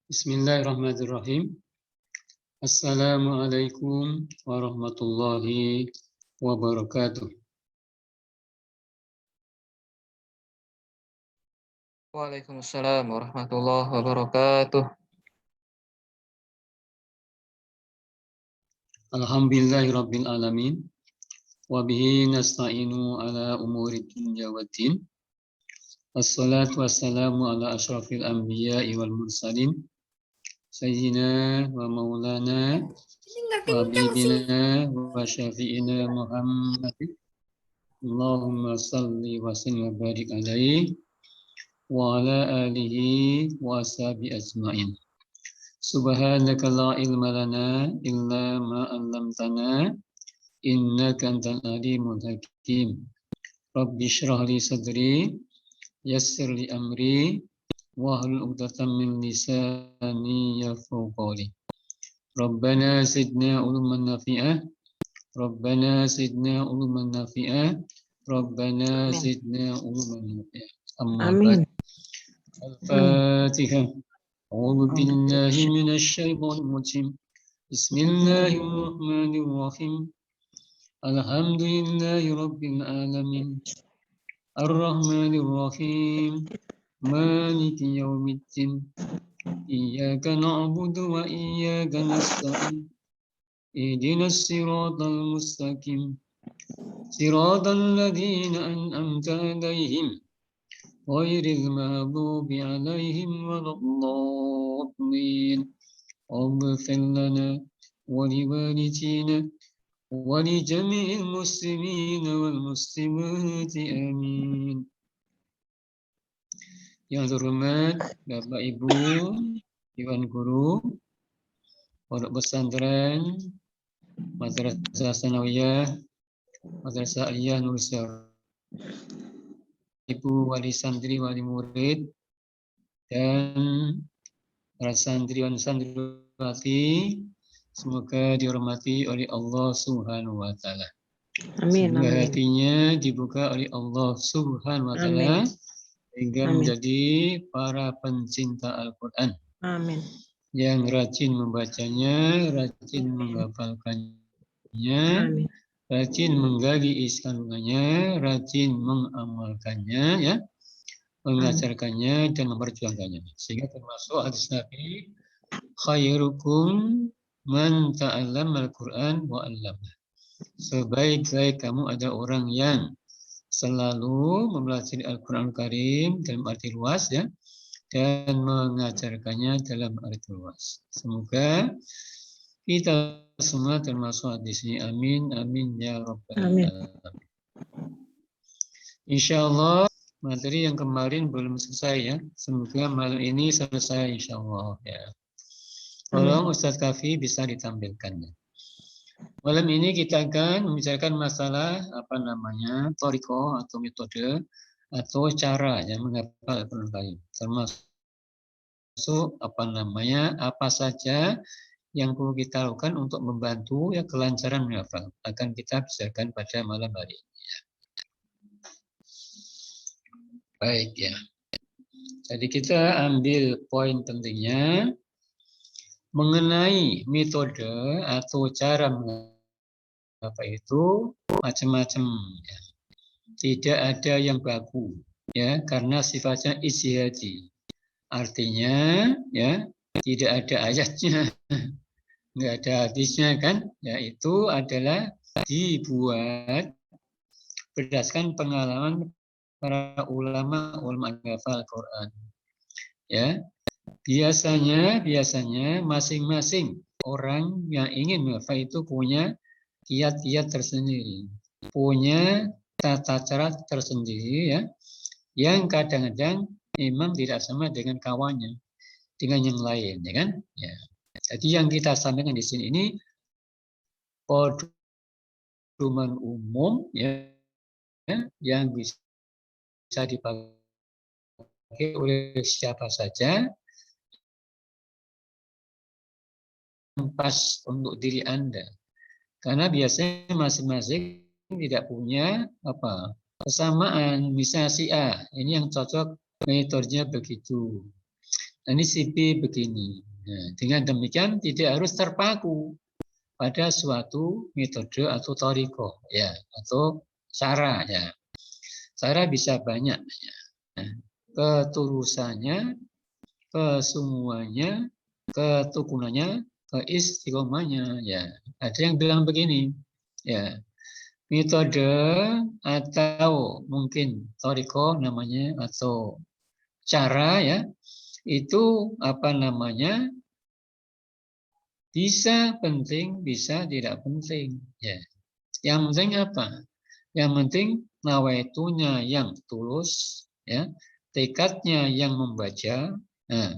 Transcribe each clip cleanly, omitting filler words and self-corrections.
Bismillahirrahmanirrahim. Assalamualaikum warahmatullahi wabarakatuh. Waalaikumsalam warahmatullahi wabarakatuh. Alhamdulillahirabbil alamin. Wa bihi nasta'inu ala umuri dunya waddin. Wassalatu wassalamu ala asyrafil anbiya'i wal mursalin. Sayyidina wa maulana wa habibina wa syafi'ina Muhammadin. Allahumma salli wa sallim wa barik alaihi wa ala alihi wa ashabi ajma'in. Subhanaka la ilma lana illa ma 'allamtana innaka antal alimul hakim. Rabbi shrah li sadri yassir li amri wahlul 'uqdatam min lisani yafqahu qawli. Rabbana zidna uluman nafi'ah. Rabbana zidna uluman nafi'ah. Rabbana zidna uluman nafi'ah. Amma ba'd. Al-Fatihah. أعوذ بالله من الشيطان الرجيم بسم الله الرحمن الرحيم الحمد لله رب العالمين الرحمن الرحيم مالك يوم الدين إياك نعبد وإياك نستعين اهدنا الصراط المستقيم صراط الذين أنعمت عليهم غير المغضوب عليهم ولا الضالين اغفر لنا ولوالدينا ولجميع المسلمين والمسلمات آمين. Yang terhormat Bapak Ibu, Dewan Guru, Pondok Pesantren, Madrasah Tsanawiyah, Madrasah Aliyah Nur Syarif, Ibu wali santri, wali murid, dan para santriwan santriwati, semoga dihormati oleh Allah Subhanahu wa Ta'ala. Amin. Semoga hatinya dibuka oleh Allah Subhanahu wa Ta'ala sehingga menjadi para pencinta Al-Quran. Amin. Yang rajin membacanya, rajin menghafalkannya, rajin menggali isi kandungannya, rajin mengamalkannya, ya, mengajarkannya dan memperjuangkannya. Sehingga termasuk hadis Nabi, khairukum man ta'allama al-Quran wa 'allamah. Sebaik-baik kamu ada orang yang selalu mempelajari Al-Quran Karim dalam arti luas, ya, dan mengajarkannya dalam arti luas. Semoga kita semua termasuk hadis ini. Amin, amin ya rabbal alamin. Insyaallah materi yang kemarin belum selesai, ya. Semoga malam ini selesai insyaallah, ya. Tolong Ustadz Kafi bisa ditampilkannya. Malam ini kita akan membicarakan masalah thoriqah atau metode atau cara yang menghafal Al-Quran Karim. Termasuk apa saja yang perlu kita lakukan untuk membantu, ya, kelancaran menghafal. Akan kita bicarakan pada malam hari ini, ya. Baik, ya. Jadi kita ambil poin pentingnya mengenai metode atau cara menghafal itu macam-macam, ya. Tidak ada yang baku, ya, karena sifatnya ijtihadi. Artinya, ya, tidak ada ayatnya, nggak ada hadisnya, kan? Ya, itu adalah dibuat berdasarkan pengalaman para ulama menghafal Al-Quran, ya. Biasanya masing-masing orang yang ingin menghafal itu punya kiat-kiat tersendiri, punya tata cara tersendiri, ya, yang kadang-kadang memang tidak sama dengan kawannya, dengan yang lain, ya kan? Ya. Jadi yang kita sampaikan di sini ini pedoman umum, ya, yang bisa dipakai oleh siapa saja, pas untuk diri Anda. Karena biasanya masing-masing tidak punya kesamaan. Misalnya si A, ini yang cocok metodenya begitu. Ini si B begini. Nah, dengan demikian tidak harus terpaku pada suatu metode atau thariqah, ya, atau cara, ya. Cara bisa banyak, ya. Nah, ketulusannya, kesemuanya, ketukunannya, keistiqomahnya, ya. Ada yang bilang begini, ya, metode atau mungkin thariqah namanya, atau cara, ya, itu apa namanya, bisa penting, bisa tidak penting, ya. Yang penting apa? Yang penting nawaitunya yang tulus, ya, tekadnya yang membaca, nah,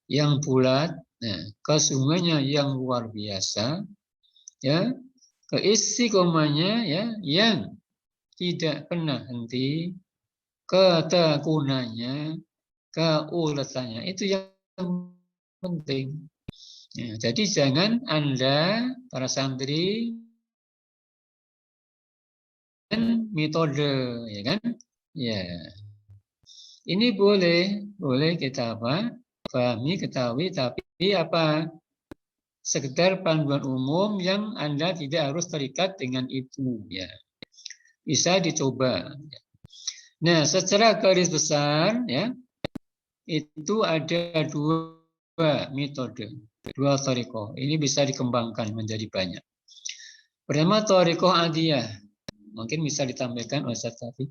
yang bulat, nah, kesungguhannya yang luar biasa, ya, keistiqomahnya, ya, yang tidak pernah henti, ketekunannya, keuletannya, itu yang penting. Ya, jadi jangan Anda para santri metode, ya kan? Ya, ini boleh kita apa? Pahami, ketahui, tapi apa? Sekedar panduan umum yang Anda tidak harus terikat dengan itu, ya. Bisa dicoba. Nah, secara garis besar, ya, itu ada dua metode, dua thariqah. Ini bisa dikembangkan menjadi banyak. Pertama, thariqah adiyah. Mungkin bisa ditampilkan oleh Ustaz Taufik.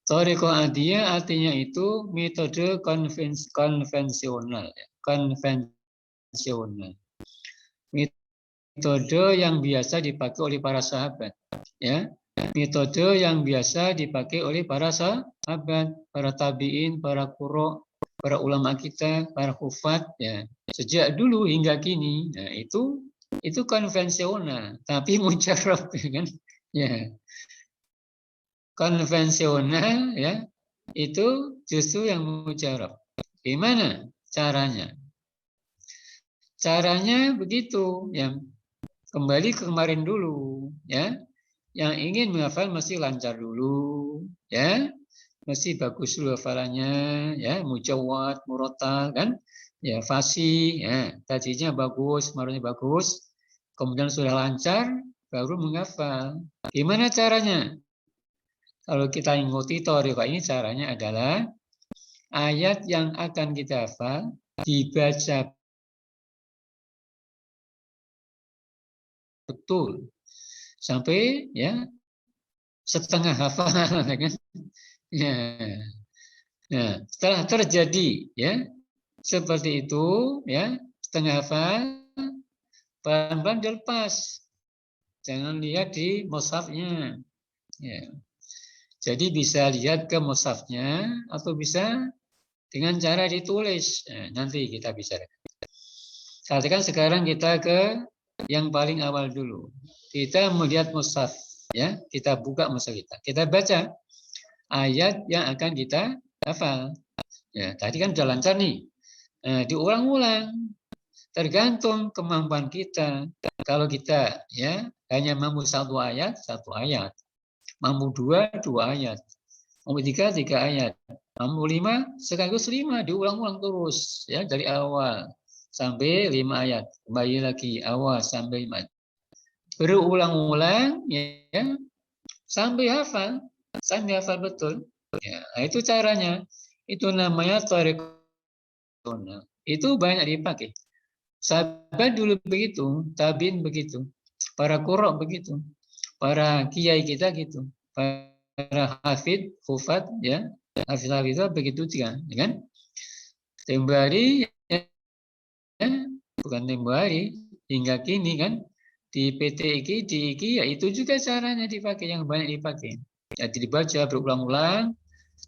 Thariqah adiyah artinya itu metode konvensional, ya. Konvensional. Metode yang biasa dipakai oleh para sahabat, ya. Metode yang biasa dipakai oleh para sahabat, para tabi'in, para qurra, para ulama kita, para hufat, ya. Sejak dulu hingga kini. Nah, itu konvensional, tapi mujarab, ya kan? Ya. Konvensional, ya, itu justru yang mujarab. Gimana caranya? Caranya begitu, yang kembali ke kemarin dulu, ya. Yang ingin menghafal mesti lancar dulu, ya. Mesti bagus dulu hafalannya, ya, mujawad, murotal, kan? Ya, fasih, ya, tajinya bagus, maronya bagus. Kemudian sudah lancar, baru menghafal. Gimana caranya? Kalau kita ikuti thariqah ini, caranya adalah ayat yang akan kita hafal dibaca betul sampai, ya, setengah hafal, kan? Ya. Nah, setelah terjadi, ya, seperti itu, ya, setengah hafal, pelan-pelan dilepas. Jangan lihat di mushafnya. Ya. Jadi bisa lihat ke mushafnya atau bisa dengan cara ditulis. Nah, nanti kita bicara. Katakan sekarang kita ke yang paling awal dulu. Kita melihat mushaf, ya, kita buka mushaf kita. Kita baca ayat yang akan kita hafal. Ya, tadi kan sudah lancar nih. Diulang-ulang. Tergantung kemampuan kita. Kalau kita, ya, hanya mampu satu ayat, mampu dua ayat, mampu tiga ayat, mampu 5 sekaligus 5, diulang-ulang terus, ya, dari awal sampai 5 ayat, kembali lagi awal sampai 5 ayat, berulang-ulang, ya, sampai hafal betul. Ya, itu caranya. Itu namanya thariqah. Itu banyak dipakai. Sahabat dulu begitu, tabiin begitu, para qurra begitu, para kiai kita gitu, para hafid, hufat, ya, hafizah begitu juga, ya kan? Tempo hari, ya, bukan tempo hari, hingga kini kan, di PT IKI, di IKI, ya, itu juga caranya dipakai, yang banyak dipakai. Jadi dibaca berulang-ulang,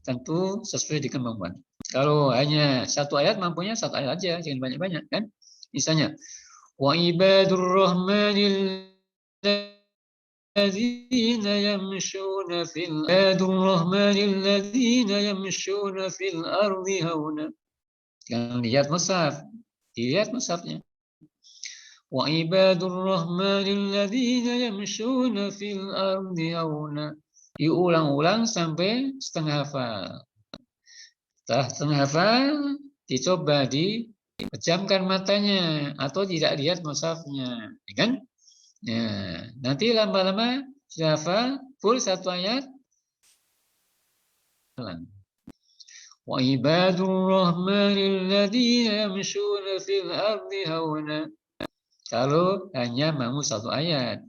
tentu sesuai dengan kemampuan. Kalau hanya satu ayat, mampunya satu ayat aja, jangan banyak-banyak, kan? Misalnya, wa ibadur rahmanil ladzina yamshuna fil ardi hauna. Jangan lihat mushaf, dilihat mushafnya. Wa ibadur rahmanil ladzina yamshuna fil ardi hauna. Diulang-ulang sampai setengah hafal. Setelah setengah hafal, dicoba dipejamkan matanya atau tidak lihat mushafnya, ya kan? Ya, nanti lama-lama sudah hafal full satu ayat. Wa ibadur rahmanil ladzina yamshuna fil ardi hauna. Kalau hanya mau satu ayat.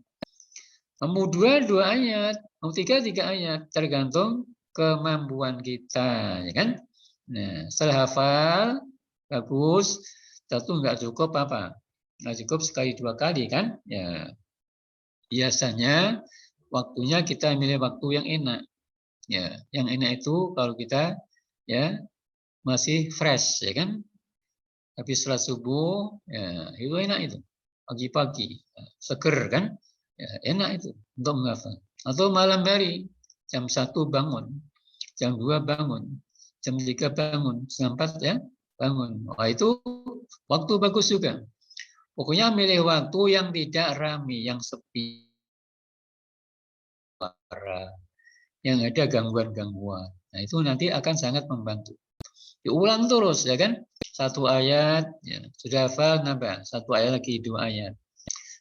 Mau dua ayat, mau tiga ayat, tergantung kemampuan kita, ya kan? Nah, setelah hafal, bagus, tentu nggak cukup apa? Nggak cukup sekali dua kali kan? Ya, biasanya waktunya kita milih waktu yang enak. Ya, yang enak itu kalau kita ya masih fresh, ya kan? Habis sholat subuh, ya itu enak itu. Pagi-pagi, seger kan? Ya, enak itu untuk menghafal. Atau malam hari, jam 1 bangun, jam 2 bangun, jam 3 bangun, jam 4 ya bangun. Wah itu waktu bagus juga. Pokoknya milih waktu yang tidak ramai, yang sepi, yang ada gangguan-gangguan. Nah itu nanti akan sangat membantu. Diulang terus ya kan? Satu ayat, ya, sudah hafal nambah. Satu ayat lagi 2 ayat.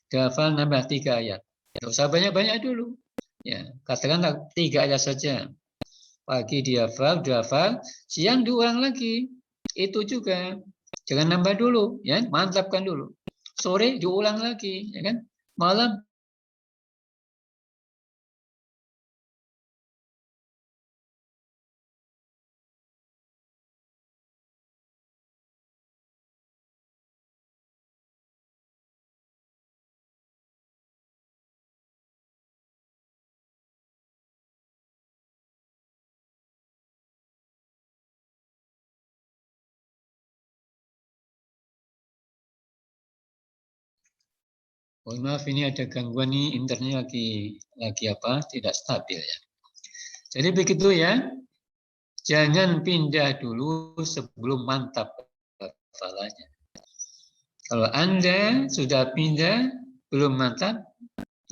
Sudah hafal nambah 3 ayat. Tidak usah banyak-banyak dulu. Ya, katakanlah 3 ayat saja. Pagi dihafal, dihafal, siang diulang lagi. Itu juga. Jangan nambah dulu, ya, mantapkan dulu. Sore diulang lagi, ya kan? Malam mohon maaf ini ada gangguan nih internetnya lagi apa? Tidak stabil ya. Jadi begitu ya. Jangan pindah dulu sebelum mantap hafalannya. Kalau Anda sudah pindah belum mantap,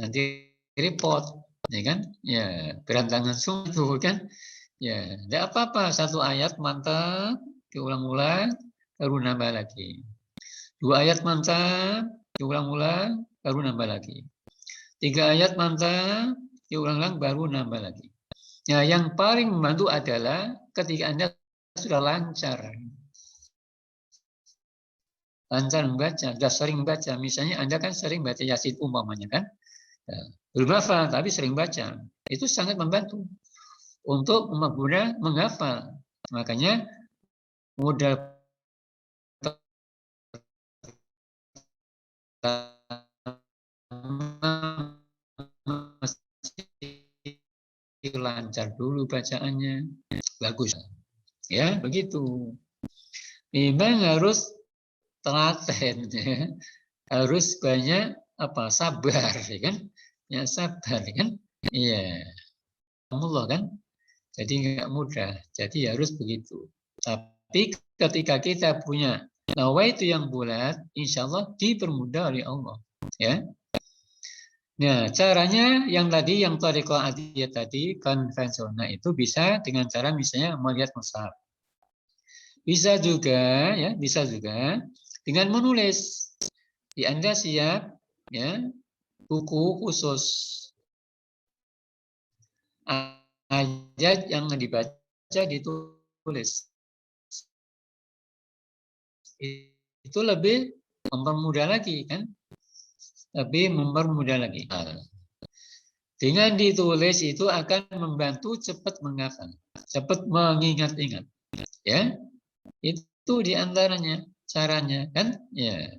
nanti repot, ya kan? Ya, berantakan semua kan? Ya, tidak apa-apa. Satu ayat mantap, diulang-ulang, baru nambah lagi. 2 ayat mantap, diulang-ulang, baru nambah lagi. 3 ayat mantap, diulang-ulang, baru nambah lagi. Nah, yang paling membantu adalah ketika Anda sudah lancar membaca, sudah sering baca. Misalnya Anda kan sering baca Yasin umpamanya kan? Ya, belum hafal, tapi sering baca. Itu sangat membantu untuk menghafal. Makanya modal lancar dulu bacaannya. Bagus. Ya, begitu. Memang harus telaten ya. Harus banyak sabar ya kan? Ya sabar kan? Iya. Allah kan? Jadi nggak mudah. Jadi harus begitu. Tapi ketika kita punya nawaitu yang bulat, insya Allah dipermudah oleh Allah. Ya. Nah, caranya yang tadi, yang thariqah adiyah tadi, konvensional itu bisa dengan cara misalnya melihat mushaf. Bisa juga, ya, bisa juga dengan menulis. Di Anda siap, ya, buku khusus ayat yang dibaca ditulis. Itu lebih mempermudah lagi kan? Lebih mempermudah lagi. Dengan ditulis itu akan membantu cepat menghafal, cepat mengingat-ingat. Ya, itu diantaranya caranya kan? Ya.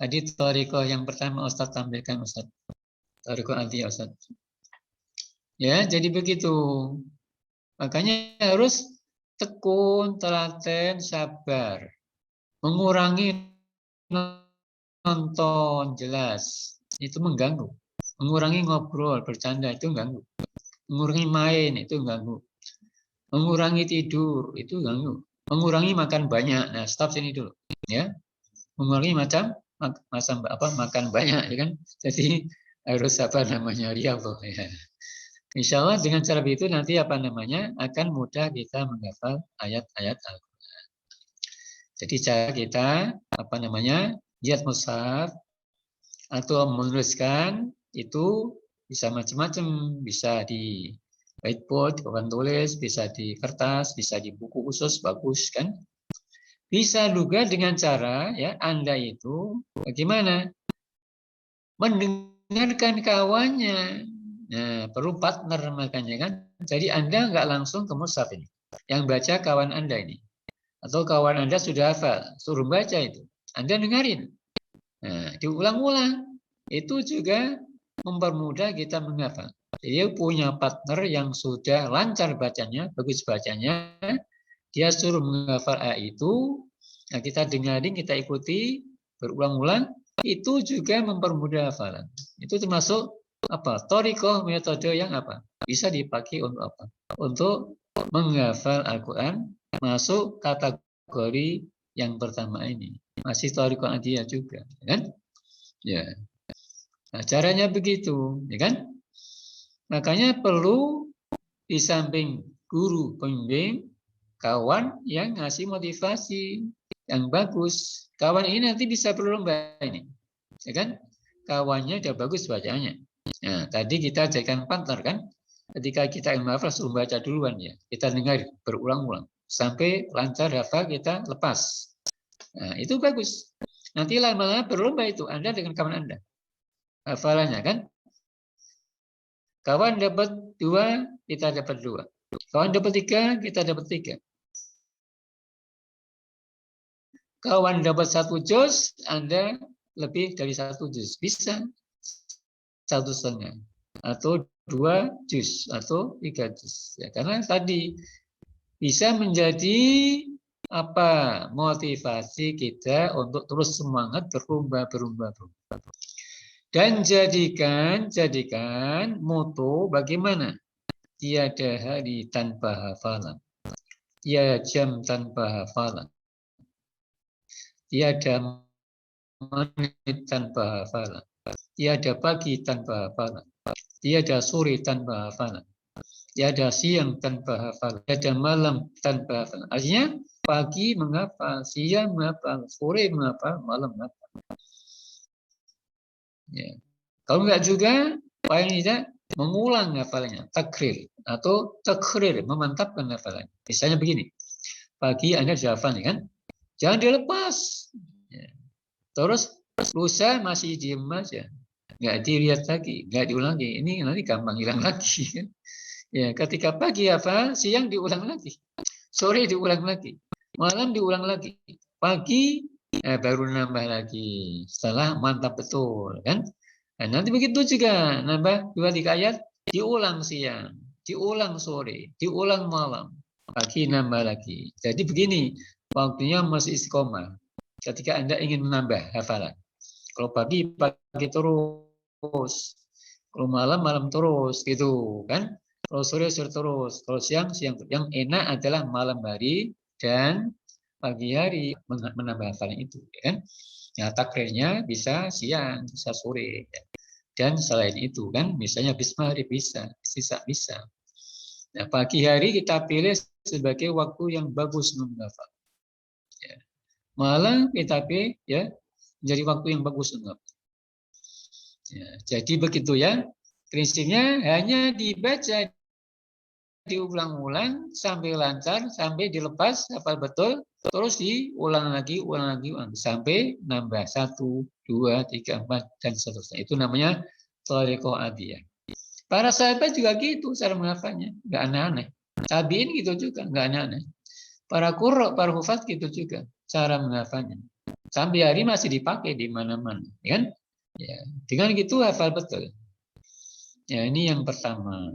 Tadi thariqah yang pertama Ustaz tampilkan Ustaz. Thariqah anti Ustaz. Ya, jadi begitu. Makanya harus tekun, telaten, sabar. Mengurangi nonton jelas. Itu mengganggu. Mengurangi ngobrol, bercanda itu mengganggu. Mengurangi main itu mengganggu. Mengurangi tidur itu mengganggu. Mengurangi makan banyak. Nah, stop sini dulu, ya. Mengurangi makan banyak, ya kan? Jadi harus riyadhah ya. Insya Allah dengan cara begitu nanti akan mudah kita menghafal ayat-ayat Al-Quran. Jadi cara kita lihat mushaf atau menuliskan itu bisa macam-macam, bisa di whiteboard, papan tulis, bisa di kertas, bisa di buku khusus, bagus kan? Bisa juga dengan cara ya Anda itu bagaimana? Mendengarkan kawannya. Nah, perlu partner makanya kan. Jadi Anda nggak langsung ke mushaf ini. Yang baca kawan Anda ini. Atau kawan Anda sudah hafal, suruh baca itu. Anda dengarin. Nah, diulang-ulang. Itu juga mempermudah kita menghafal. Jadi punya partner yang sudah lancar bacanya, bagus bacanya, dia suruh menghafal ayat itu, nah kita dengarin, kita ikuti, berulang-ulang, itu juga mempermudah hafalan. Itu termasuk apa? Thoriqah, metode yang apa? Bisa dipakai untuk apa? Untuk menghafal Al-Quran, masuk kategori yang pertama ini. Masih thoriqah adiyah juga, kan? Ya. Nah, caranya begitu, ya kan? Makanya perlu di samping guru pembimbing, kawan yang ngasih motivasi yang bagus. Kawan ini nanti bisa berlomba ini, ya kan? Kawannya udah bagus bacanya. Nah, tadi kita jadikan partner kan? Ketika kita ilmu hafal suruh baca duluan ya. Kita dengar berulang-ulang sampai lancar hafal kita lepas. Nah, itu bagus. Nanti lama-lama berlomba itu Anda dengan kawan Anda. Hafalannya kan? Kawan dapat 2, kita dapat 2. Kawan dapat 3, kita dapat 3. Kawan dapat 1 juz, Anda lebih dari 1 juz. Bisa 1,5. Atau 2 juz. Atau 3 juz. Ya, karena tadi bisa menjadi motivasi kita untuk terus semangat berlomba. Dan jadikan moto bagaimana? Tiada hari tanpa hafalan. Tiada jam tanpa hafalan. Tiada menit tanpa hafalan. Tiada pagi tanpa hafalan. Tiada sore tanpa hafalan. Tiada siang tanpa hafalan. Tiada malam tanpa hafalan. Artinya pagi menghafal, siang menghafal, sore menghafal, malam menghafal. Ya. Kalau enggak juga, paling tidak mengulang hafalannya, takrir atau takrir, memantapkan hafalan. Misalnya begini, pagi Anda sudah hafal kan? Jangan dilepas. Ya. Terus lusa masih diem aja, nggak dilihat lagi, nggak diulang lagi. Ini nanti gampang hilang lagi. Kan? Ya, ketika pagi hafal, siang diulang lagi, sore diulang lagi, malam diulang lagi, pagi baru nambah lagi. Setelah mantap betul, kan? Nah, nanti begitu juga nambah 2-3 ayat, diulang siang, diulang sore, diulang malam, pagi nambah lagi. Jadi begini, waktunya masih istiqomah. Ketika Anda ingin menambah hafalan, kalau pagi terus, kalau malam terus, gitu kan? Kalau sore terus, kalau siang. Yang enak adalah malam hari dan pagi hari menambah hafalan itu, kan? Ya, takrirnya bisa siang, bisa sore. Ya. Dan selain itu kan, misalnya habis maghrib bisa, sisa bisa. Nah, pagi hari kita pilih sebagai waktu yang bagus menghafal. Ya. Malam kita pilih ya menjadi waktu yang bagus menghafal. Ya, jadi begitu ya. Prinsipnya hanya dibaca, diulang-ulang sampai lancar, sampai dilepas hafal betul, terus diulang lagi, sampai nambah 1, 2, 3, 4 dan seterusnya. Itu namanya thariqah adiyah. Para sahabat juga gitu cara menghafalnya, nggak aneh-aneh. Tabiin gitu juga, nggak aneh-aneh. Para qurra, para hufaz gitu juga cara menghafalnya. Sampai hari masih dipakai di mana-mana, kan? Ya, dengan gitu hafal betul. Ya, ini yang pertama.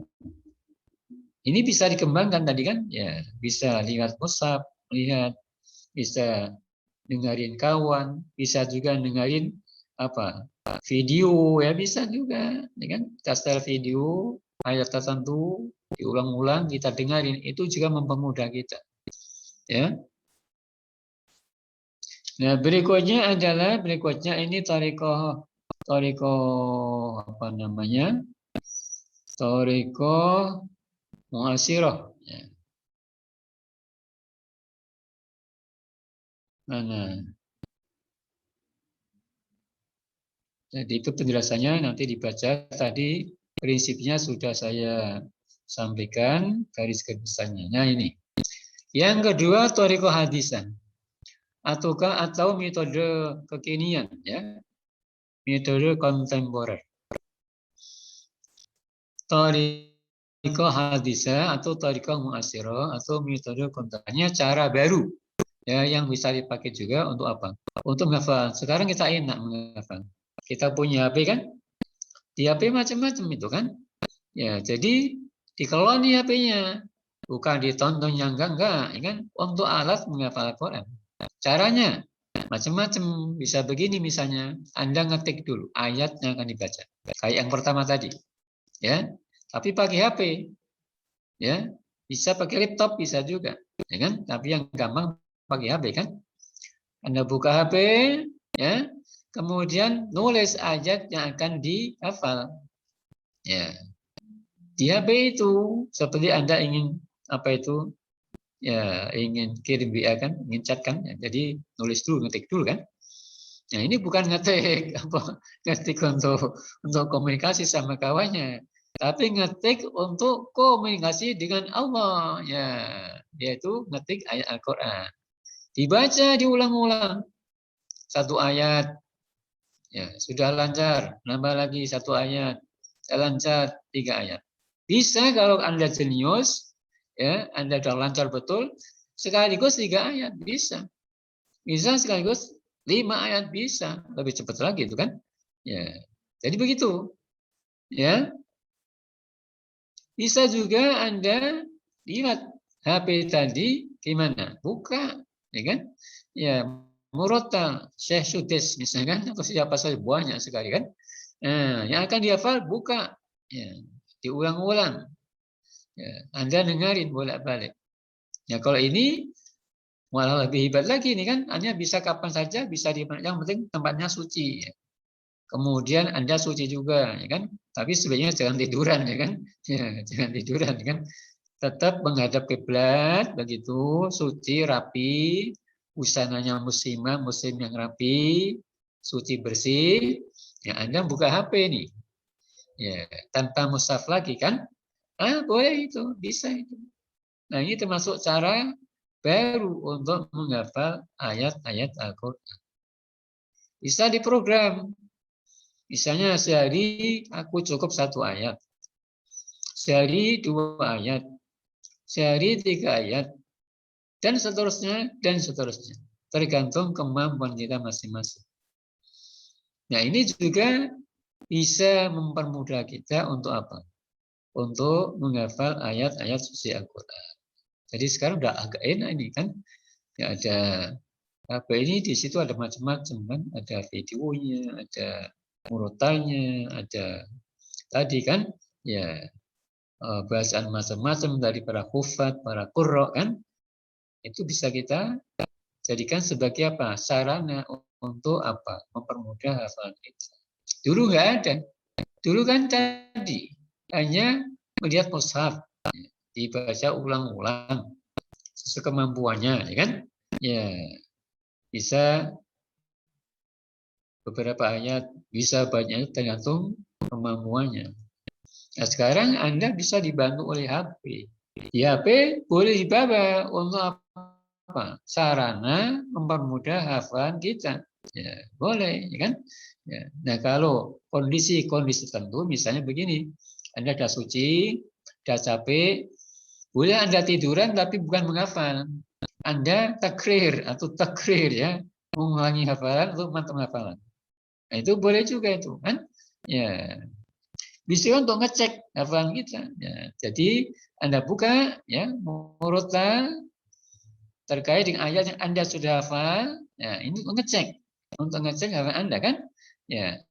Ini bisa dikembangkan tadi kan? Ya, bisa lihat mushaf, bisa dengerin kawan, bisa juga dengerin video ya bisa juga, ya kan? Kita setel video ayat tertentu diulang-ulang kita dengarin itu juga mempermudah kita, ya. Nah berikutnya ini thariqah thariqah mu'asirah. Ya. Mana? Jadi itu penjelasannya nanti dibaca tadi, prinsipnya sudah saya sampaikan, garis besarnya. Nah ini. Yang kedua, thariqah hadisan. Atau metode kekinian, ya. Metode kontemporer. Thariqah hadisah atau thariqah mu'asyirah atau metode kontemporer. Cara baru, ya, yang bisa dipakai juga untuk apa? Untuk menghafal. Sekarang kita enak menghafal. Kita punya HP kan? Di HP macam-macam itu kan? Ya, jadi dikelola nih HP-nya. Bukan ditonton yang enggak, ya kan? Untuk alat menghafal Al-Quran. Caranya macam-macam. Bisa begini misalnya, Anda ngetik dulu ayat yang akan dibaca. Kayak yang pertama tadi, ya. Tapi pakai HP, ya. Bisa pakai laptop, bisa juga, ya kan? Tapi yang gampang pakai HP kan? Anda buka HP, ya. Kemudian nulis ayat yang akan dihafal. Ya. Di HP itu seperti Anda ingin apa itu? Ya, ingin kirim WA kan, ingin chat kan. Ya, jadi nulis dulu, ngetik dulu kan. Nah, ini bukan ngetik apa ngetik untuk komunikasi sama kawannya, tapi ngetik untuk komunikasi dengan Allah. Ya, yaitu ngetik ayat Al-Qur'an. Dibaca diulang-ulang. Satu ayat, ya, sudah lancar, nambah lagi satu ayat. Lancar 3 ayat. Bisa kalau Anda jenius, ya, Anda sudah lancar betul, sekaligus 3 ayat bisa. Bisa sekaligus 5 ayat bisa, lebih cepat lagi itu kan. Ya. Jadi begitu. Ya. Bisa juga Anda lihat HP tadi gimana? Buka, ya kan? Ya, Murotal, Syekh Sudais misalkan atau siapa saja banyak sekali kan. Nah, yang akan dihafal buka, ya, diulang-ulang. Ya, Anda dengarin bolak-balik. Ya, kalau ini malah lebih hebat lagi nih kan, Anda bisa kapan saja, bisa di yang penting tempatnya suci. Ya. Kemudian Anda suci juga, ya kan? Tapi sebaiknya jangan tiduran, ya kan? Ya, jangan tiduran, ya kan? Tetap menghadap kiblat, begitu suci, rapi, busananya muslimah, muslim yang rapi, suci bersih. Ya Anda buka HP nih, ya tanpa mushaf lagi kan? Boleh itu, bisa itu. Nah ini termasuk cara baru untuk menghafal ayat-ayat Al-Quran. Bisa diprogram. Misalnya sehari aku cukup 1 ayat. Sehari 2 ayat. Sehari 3 ayat. Dan seterusnya, dan seterusnya. Tergantung kemampuan kita masing-masing. Nah ini juga bisa mempermudah kita untuk apa? Untuk menghafal ayat-ayat suci Al-Quran. Jadi sekarang udah agak enak ini kan. Ya ada apa ini di situ ada macam-macam kan. Ada videonya, ada murotalnya, ada tadi kan ya bacaan macam-macam dari para hufat, para qurra kan, itu bisa kita jadikan sebagai apa? Sarana untuk apa? Mempermudah hafalan kita. Dulu nggak ada. Dulu kan tadi hanya melihat mushaf, dibaca ulang-ulang sesuai kemampuannya, ya kan? Ya, bisa beberapa ayat, bisa banyak tergantung kemampuannya. Nah, sekarang Anda bisa dibantu oleh HP. Di HP boleh dibawa untuk apa? Sarana mempermudah hafalan kita. Ya, boleh, ya kan? Ya. Nah, kalau kondisi-kondisi tertentu, misalnya begini, Anda sudah suci, sudah capek, boleh Anda tiduran tapi bukan menghafal. Anda takrir atau takrir ya, mengulangi hafalan untuk mantap hafalan. Nah, itu boleh juga itu, kan? Ya, bisa untuk ngecek hafalan kita. Ya, jadi Anda buka ya murotal terkait dengan ayat yang Anda sudah hafal. Ya, ini untuk ngecek hafalan Anda kan. Ya,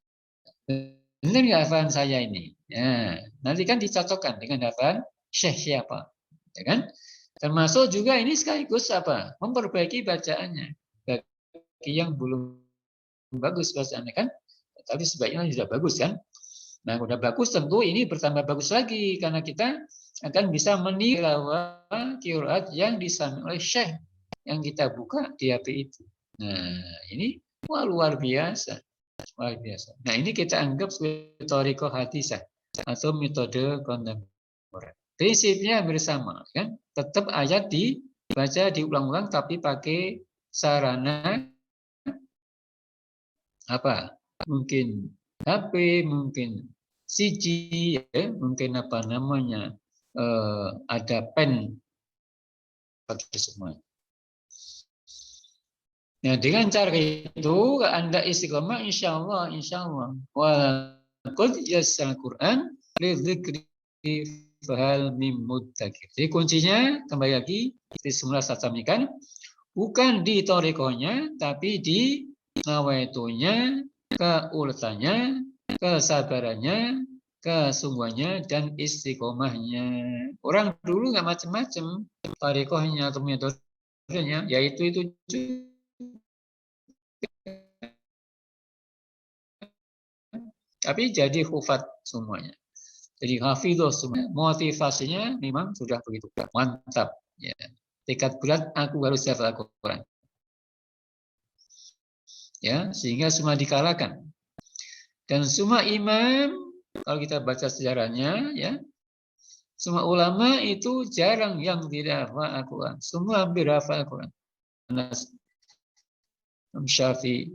benar nggak hafalan saya ini? Ya, nanti kan dicocokkan dengan hafalan syekh siapa, ya kan? Termasuk juga ini sekaligus apa? Memperbaiki bacaannya. Bagi yang belum bagus bacaannya kan, tapi sebaiknya sudah bagus kan. Nah, udah bagus tentu ini bertambah bagus lagi karena kita akan bisa menilai qiraat yang disampaikan oleh syekh yang kita buka di HP itu. Nah, ini wah luar biasa. Luar biasa. Nah, ini kita anggap sebagai thariqah hadisah atau metode kontemporer. Prinsipnya bersama, kan? Tetap ayat dibaca diulang-ulang tapi pakai sarana apa? Mungkin HP, mungkin CG, ya, mungkin apa namanya? Ada pen bagi semua. Nah, dengan cara itu Anda istiqomah insya Allah. Walaupun yasal Quran lidzikri fahal mim muddakir. Jadi kuncinya kembali lagi seperti semula saya sampaikan, bukan di torikonya tapi di nawaitunya, keuletannya, kesabarannya, kesungguhannya dan istiqomahnya. Orang dulu nggak macam-macam torikohnya atau metodenya, yaitu itu tapi jadi hufat semuanya. Jadi hafidhah semuanya. Motivasinya memang sudah begitu mantap. Ya. Tekad berat aku harus hafal Al-Quran. Ya, sehingga semua dikalahkan. Dan semua imam, kalau kita baca sejarahnya, ya, semua ulama itu jarang yang tidak hafal Al-Quran. Semua hampir hafal Al-Quran. Imam Syafi'i,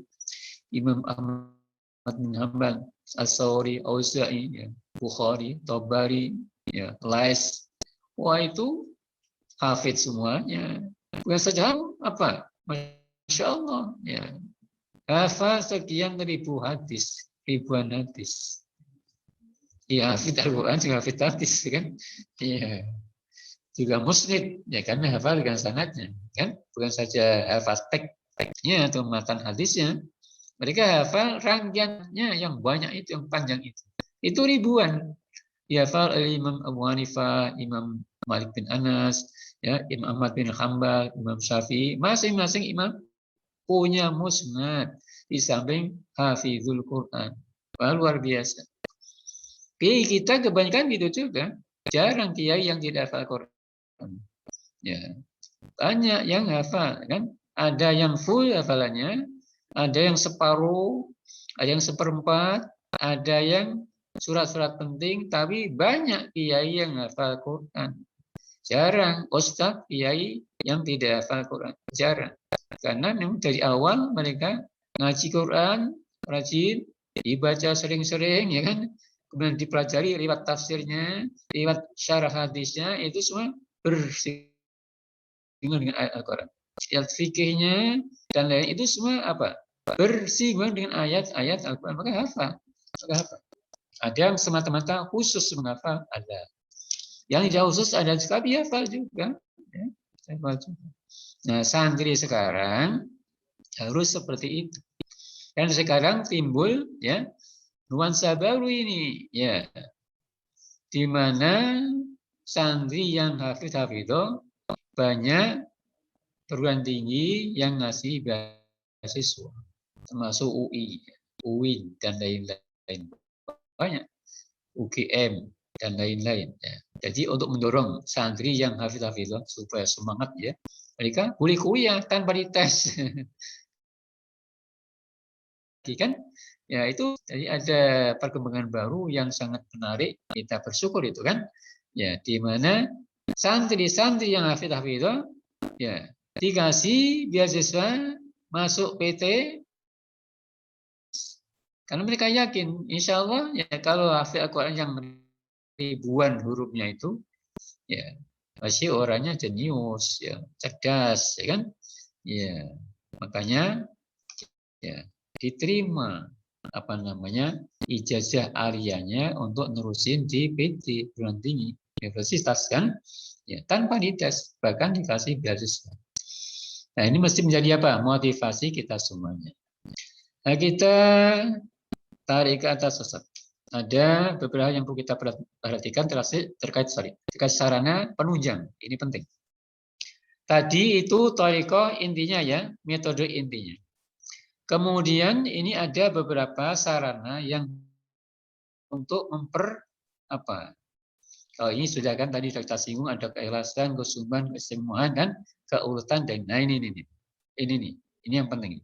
Imam Ahmad bin Hanbal, As-Sawri, Auza'i, ya, Bukhari, Tabari, ya, Lais. Wah itu hafid semuanya. Bukan saja apa? Masya Allah. Ya. Hafal sekian ribu hadis, ribuan hadis. Iya, hafid Al-Quran juga hafid hadis kan? Iya. Juga musnid, ya karena hafal dengan sanadnya, kan? Bukan saja hafal teksnya atau matan hadisnya. Mereka hafal rangkaiannya yang banyak itu, yang panjang itu. Itu ribuan. Dihafal oleh Imam Abu Hanifah, Imam Malik bin Anas, ya, Imam Ahmad bin Hanbal, Imam Syafi'i. Masing-masing imam punya musnad di samping hafizul Quran. Wah, luar biasa. Kiai kita kebanyakan gitu juga. Jarang kiai yang tidak hafal Quran. Ya, banyak yang hafal kan. Ada yang full hafalannya, ada yang separuh, ada yang seperempat, ada yang surat-surat penting, tapi banyak kiai yang hafal Quran. Jarang ustadz kiai yang tidak hafal Quran. Jarang. Karena memang dari awal mereka ngaji Quran, rajin, dibaca sering-sering, ya kan? Kemudian dipelajari lewat tafsirnya, lewat syarah hadisnya, itu semua bersinggungan dengan ayat Al-Quran. Ayat fikihnya dan lain itu semua apa? Bersinggungan dengan ayat-ayat Al-Quran. Maka hafal. Ada yang semata-mata khusus menghafal, ada. Yang jauh khusus ada tapi hafal juga. Ya, hafal juga. Nah, santri sekarang harus seperti itu. Dan sekarang timbul ya nuansa baru ini, ya, di mana santri yang hafidh-hafidho banyak perguruan tinggi yang ngasih beasiswa, termasuk UI, UIN dan lain-lain, banyak, UGM dan lain-lain. Ya. Jadi untuk mendorong santri yang hafidh-hafidho supaya semangat, ya, mereka boleh kuliah tanpa dites. Kan ya itu jadi ada perkembangan baru yang sangat menarik, kita bersyukur itu kan, ya, di mana santri-santri yang hafidh-hafidho ya dikasih beasiswa masuk PT karena mereka yakin insya Allah ya kalau hafidh Al-Quran yang ribuan hurufnya itu ya pasti orangnya jenius, ya, cerdas, ya kan, ya, makanya ya diterima apa namanya ijazah aliyahnya untuk nerusin di PT perguruan tinggi universitas kan, ya, tanpa dites, bahkan dikasih beasiswa. Nah ini mesti menjadi apa? Motivasi kita semuanya. Nah kita tarik ke atas sesat. Ada beberapa yang perlu kita perhatikan terkait sarana penunjang. Ini penting. Tadi itu thariqah intinya, ya, metode intinya. Kemudian ini ada beberapa sarana yang untuk apa? Kalau ini sudah kan tadi kita singgung, ada keikhlasan, kesungguhan, kesemuan dan keuletan dan nah ini nih. Ini yang penting.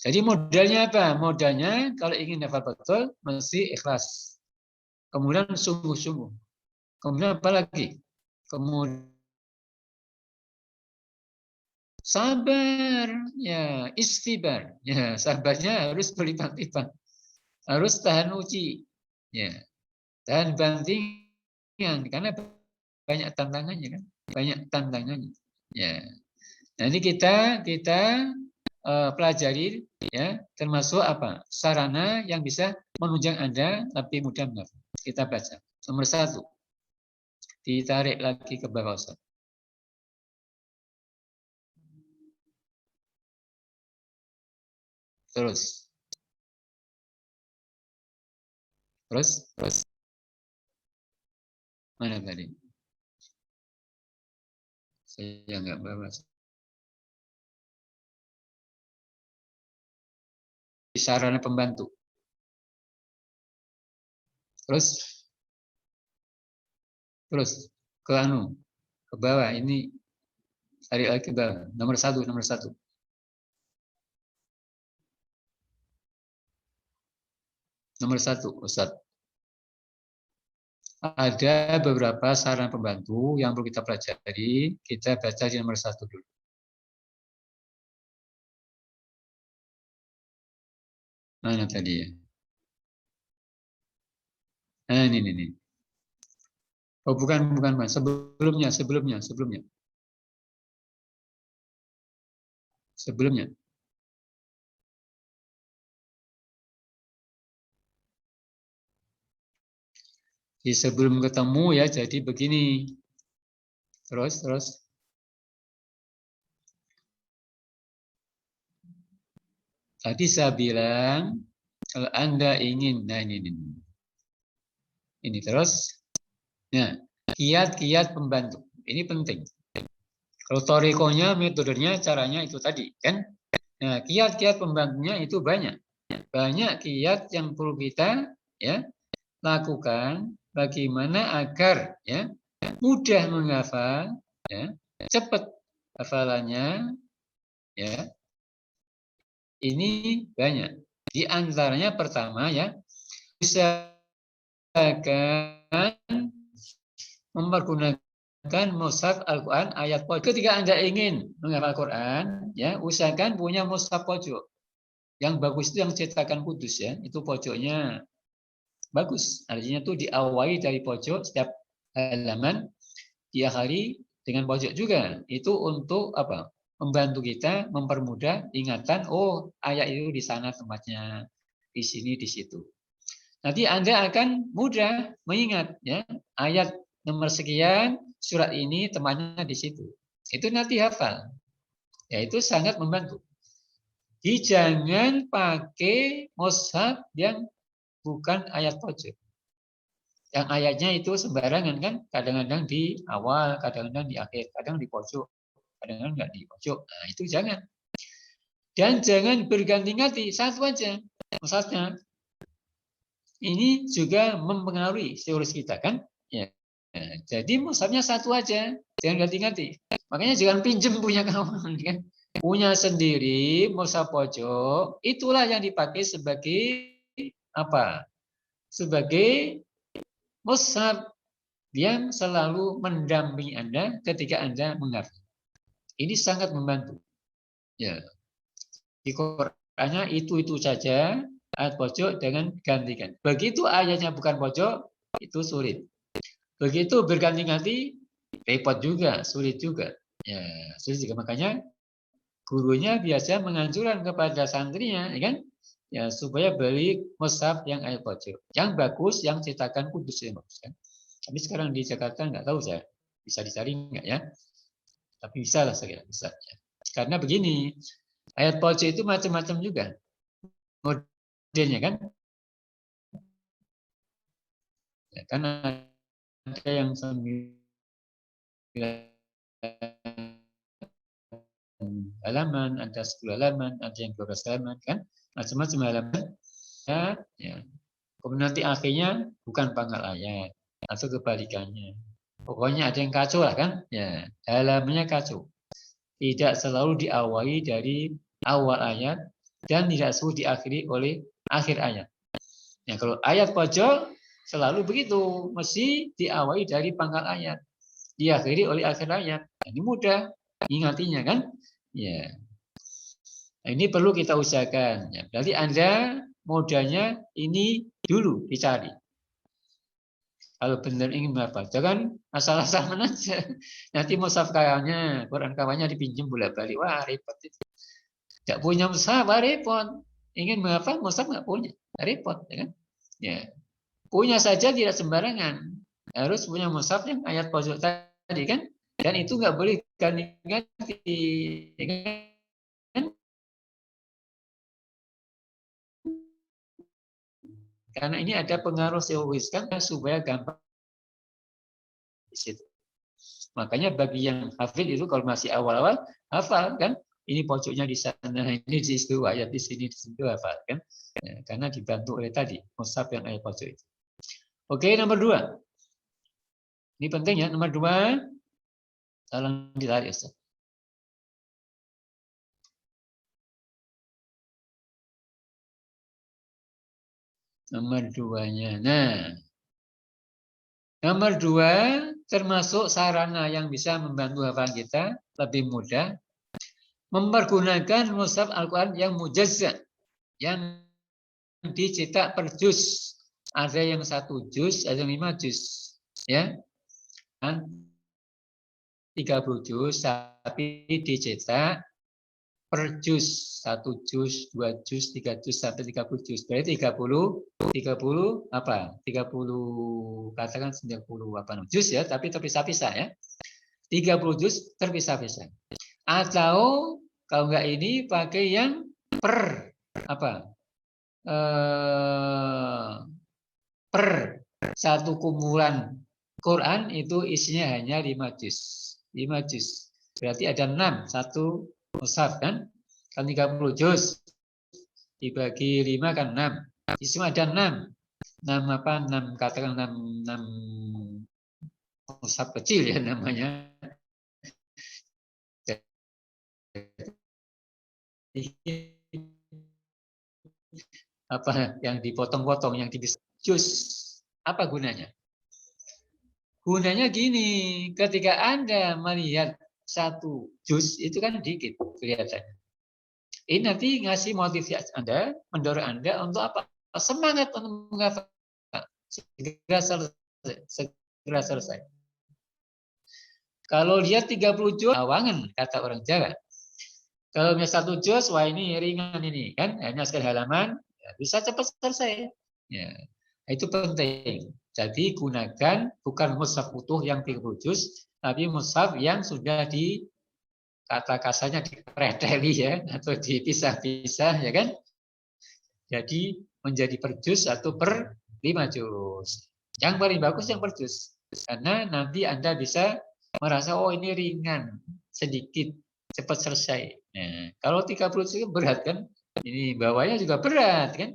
Jadi modalnya apa? Modalnya kalau ingin hafal betul mesti ikhlas. Kemudian sungguh-sungguh. Kemudian apa lagi? Kemudian sabar, ya istibar, ya sabarnya harus berlipat-lipat, harus tahan uji, ya tahan bantingan karena banyak tantangannya kan, banyak tantangannya, ya. Nanti kita pelajari ya termasuk apa sarana yang bisa menunjang Anda lebih mudah menghafal. Kita baca nomor 1, ditarik lagi ke bawah Ustaz. Terus mana tadi? Saya nggak bawa. Sarana pembantu. Terus ke ke bawah ini tarik lagi ke bawah. Nomor 1. Nomor 1, Ustaz. Ada beberapa sarana pembantu yang perlu kita pelajari. Kita baca di nomor 1 dulu. Mana tadi ya? Nah, ini. Oh, bukan. Sebelumnya. Di sebelum ketemu ya, jadi begini. Terus. Tadi saya bilang, kalau Anda ingin, nah ini. Ini terus. Nah, kiat-kiat pembantu. Ini penting. Kalau torikonya, metodenya, caranya itu tadi, kan? Nah, kiat-kiat pembantunya itu banyak. Banyak kiat yang perlu kita ya lakukan bagaimana agar ya mudah menghafal, ya, cepat hafalannya, ya. Ini banyak. Di antaranya pertama ya, usahakan mempergunakan mushaf Al-Quran ayat pojok. Ketika Anda ingin menghafal Quran, ya usahakan punya mushaf pojok. Yang bagus itu yang cetakan kudus ya, itu pojoknya bagus. Artinya itu diawali dari pojok setiap halaman, diakhiri dengan pojok juga. Itu untuk apa? Membantu kita mempermudah ingatan. Oh, ayat itu di sana tempatnya, di sini, di situ. Nanti Anda akan mudah mengingat ya ayat nomor sekian surat ini tempatnya di situ. Itu nanti hafal. Ya itu sangat membantu. Jadi jangan pakai mushaf yang bukan ayat pojok. Yang ayatnya itu sembarangan kan, kadang-kadang di awal, kadang-kadang di akhir, kadang di pojok, kadang-kadang nggak di pojok. Nah itu jangan. Dan jangan berganti-ganti, satu aja mushafnya. Ini juga mempengaruhi teori kita kan. Ya. Nah, jadi mushafnya satu aja, jangan ganti-ganti. Makanya jangan pinjem punya kawan kan. Punya sendiri mushaf pojok, itulah yang dipakai sebagai apa? Sebagai mushaf yang selalu mendampingi Anda ketika Anda menghafal. Ini sangat membantu. Ya. Di Qur'annya itu saja, ayat pojok dengan gantikan. Begitu ayatnya bukan pojok, itu sulit. Begitu berganti-ganti, repot juga, sulit juga. Ya, sulit juga. Makanya gurunya biasa menganjurkan kepada santrinya, ya kan? Ya, supaya beli mushaf yang ayat pojok. Yang bagus, yang cetakan kudus yang bagus kan. Tapi sekarang di Jakarta nggak tahu saya. Bisa dicari nggak ya? Tapi bisa lah saya kira, bisa. Ya. Karena begini, ayat pojok itu macam-macam juga. Modelnya kan? Ya, kan ada yang 9 halaman, ada 10 halaman, ada yang 12 halaman, kan? Macam-macam halaman. Ya. Kemudian nanti akhirnya bukan pangkal ayat atau kebalikannya. Pokoknya ada yang kacau lah kan? Ya, halamannya kacau. tidak selalu diawali dari awal ayat dan tidak selalu diakhiri oleh akhir ayat. Ya, kalau ayat pojok selalu begitu, mesti diawali dari pangkal ayat, diakhiri oleh akhir ayat. Ini mudah ingatinya kan? Ya. Nah, ini perlu kita usahakan. Ya, berarti Anda modalnya ini dulu dicari. Kalau benar ingin menghafal, jangan asal-asal aja. Nanti mushaf kawannya, Quran kawannya dipinjam bolak-balik. Wah, repot itu. Tidak punya mushaf, repot. Ingin menghafal, mushaf nggak punya, repot, ya kan? Ya, punya saja tidak sembarangan. Harus punya mushaf yang ayat pojok tadi kan? Dan itu nggak boleh ganti-ganti, ya kan? Karena ini ada pengaruh psikologis kan supaya gampang di situ. Makanya bagi yang hafid itu kalau masih awal-awal hafal kan, ini pojoknya di sana, ini di situ, ayat di sini, di situ hafal kan. Ya, karena dibantu oleh tadi mushaf yang ayat pojok itu. Oke, nomor 2. Ini penting ya, nomor 2. Tolong ditarik Ustaz. Nomor 2-nya. Nah, nomor 2 termasuk sarana yang bisa membantu hafalan kita lebih mudah, mempergunakan mushaf Al-Quran yang mujazza, yang dicetak per juz. Ada yang 1 juz, ada yang 5 juz. Ya, kan 30 juz, tapi dicetak per juz. 1 juz, 2 juz, 3 juz, sampai 30 juz. Berarti 30 apa? 30, katakan 90 apa juz ya, tapi terpisah-pisah ya. 30 juz terpisah-pisah. Atau kalau enggak ini pakai yang per apa? Per satu kumpulan Quran itu isinya hanya 5 juz. 5 juz. Berarti ada 6, satu mushaf kan? Kan 30 juz. Dibagi 5 kan 6. Isinya ada 6. 6 apa? 6 katakan 6 mushaf kecil ya namanya. Apa yang dipotong-potong, yang dipisah juz. Apa gunanya? Gunanya gini, ketika Anda melihat 1 juz itu kan dikit kelihatannya. Ini nanti ngasih motivasi Anda, mendorong Anda untuk apa? Semangat untuk menghafal. Segera selesai. Kalau lihat 30 juz, awangan kata orang Jawa. Kalau misalnya 1 juz, wah ini ringan ini kan, hanya sekali halaman, ya bisa cepat selesai. Ya, itu penting. Jadi gunakan bukan mushaf utuh yang 30 juz, tapi mushaf yang sudah di kata kasarnya dipreteli ya, atau dipisah-pisah ya kan. Jadi menjadi per juz atau per 5 juz. Yang paling bagus yang per juz. Karena nanti Anda bisa merasa oh ini ringan, sedikit, cepat selesai. Nah, kalau 30 juz berat kan? Ini bawahnya juga berat kan?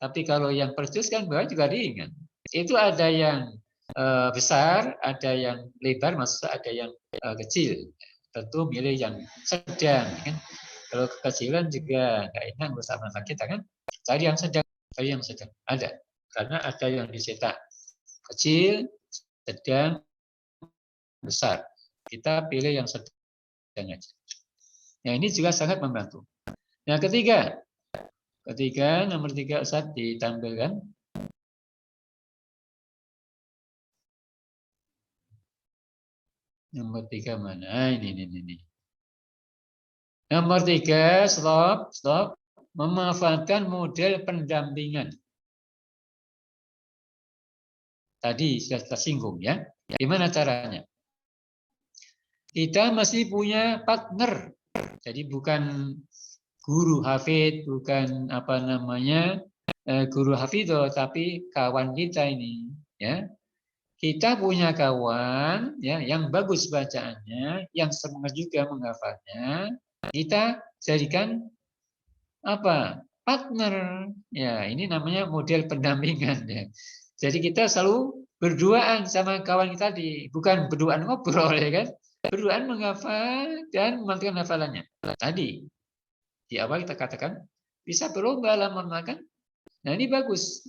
Tapi kalau yang per juz kan bawah juga ringan. Itu ada yang besar, ada yang lebar, maksudnya ada yang kecil. Tentu milih yang sedang kan. Kalau kekecilan juga nggak enak bersama kita kan. Cari yang sedang, cari yang sedang. Ada. Karena ada yang dicetak kecil, sedang, besar. Kita pilih yang sedang aja. Nah, ini juga sangat membantu. Nah, ketiga, nomor 3 Ustaz ditampilkan. Nomor 3 mana? Ini. Nomor 3, stop. Memanfaatkan model pendampingan. Tadi sudah tersinggung ya. Gimana caranya? Kita masih punya partner. Jadi bukan guru hafid, bukan apa namanya guru hafidho, tapi kawan kita ini. Ya, kita punya kawan ya yang bagus bacaannya, yang semangat juga menghafalnya. Kita jadikan apa? Partner. Ya, ini namanya model pendampingan ya. Jadi kita selalu berduaan sama kawan kita tadi, bukan berduaan ngobrol ya kan. berduaan menghafal dan memantapkan hafalannya. Tadi di awal kita katakan bisa berlomba dalam mengamalkan. Nah, ini bagus.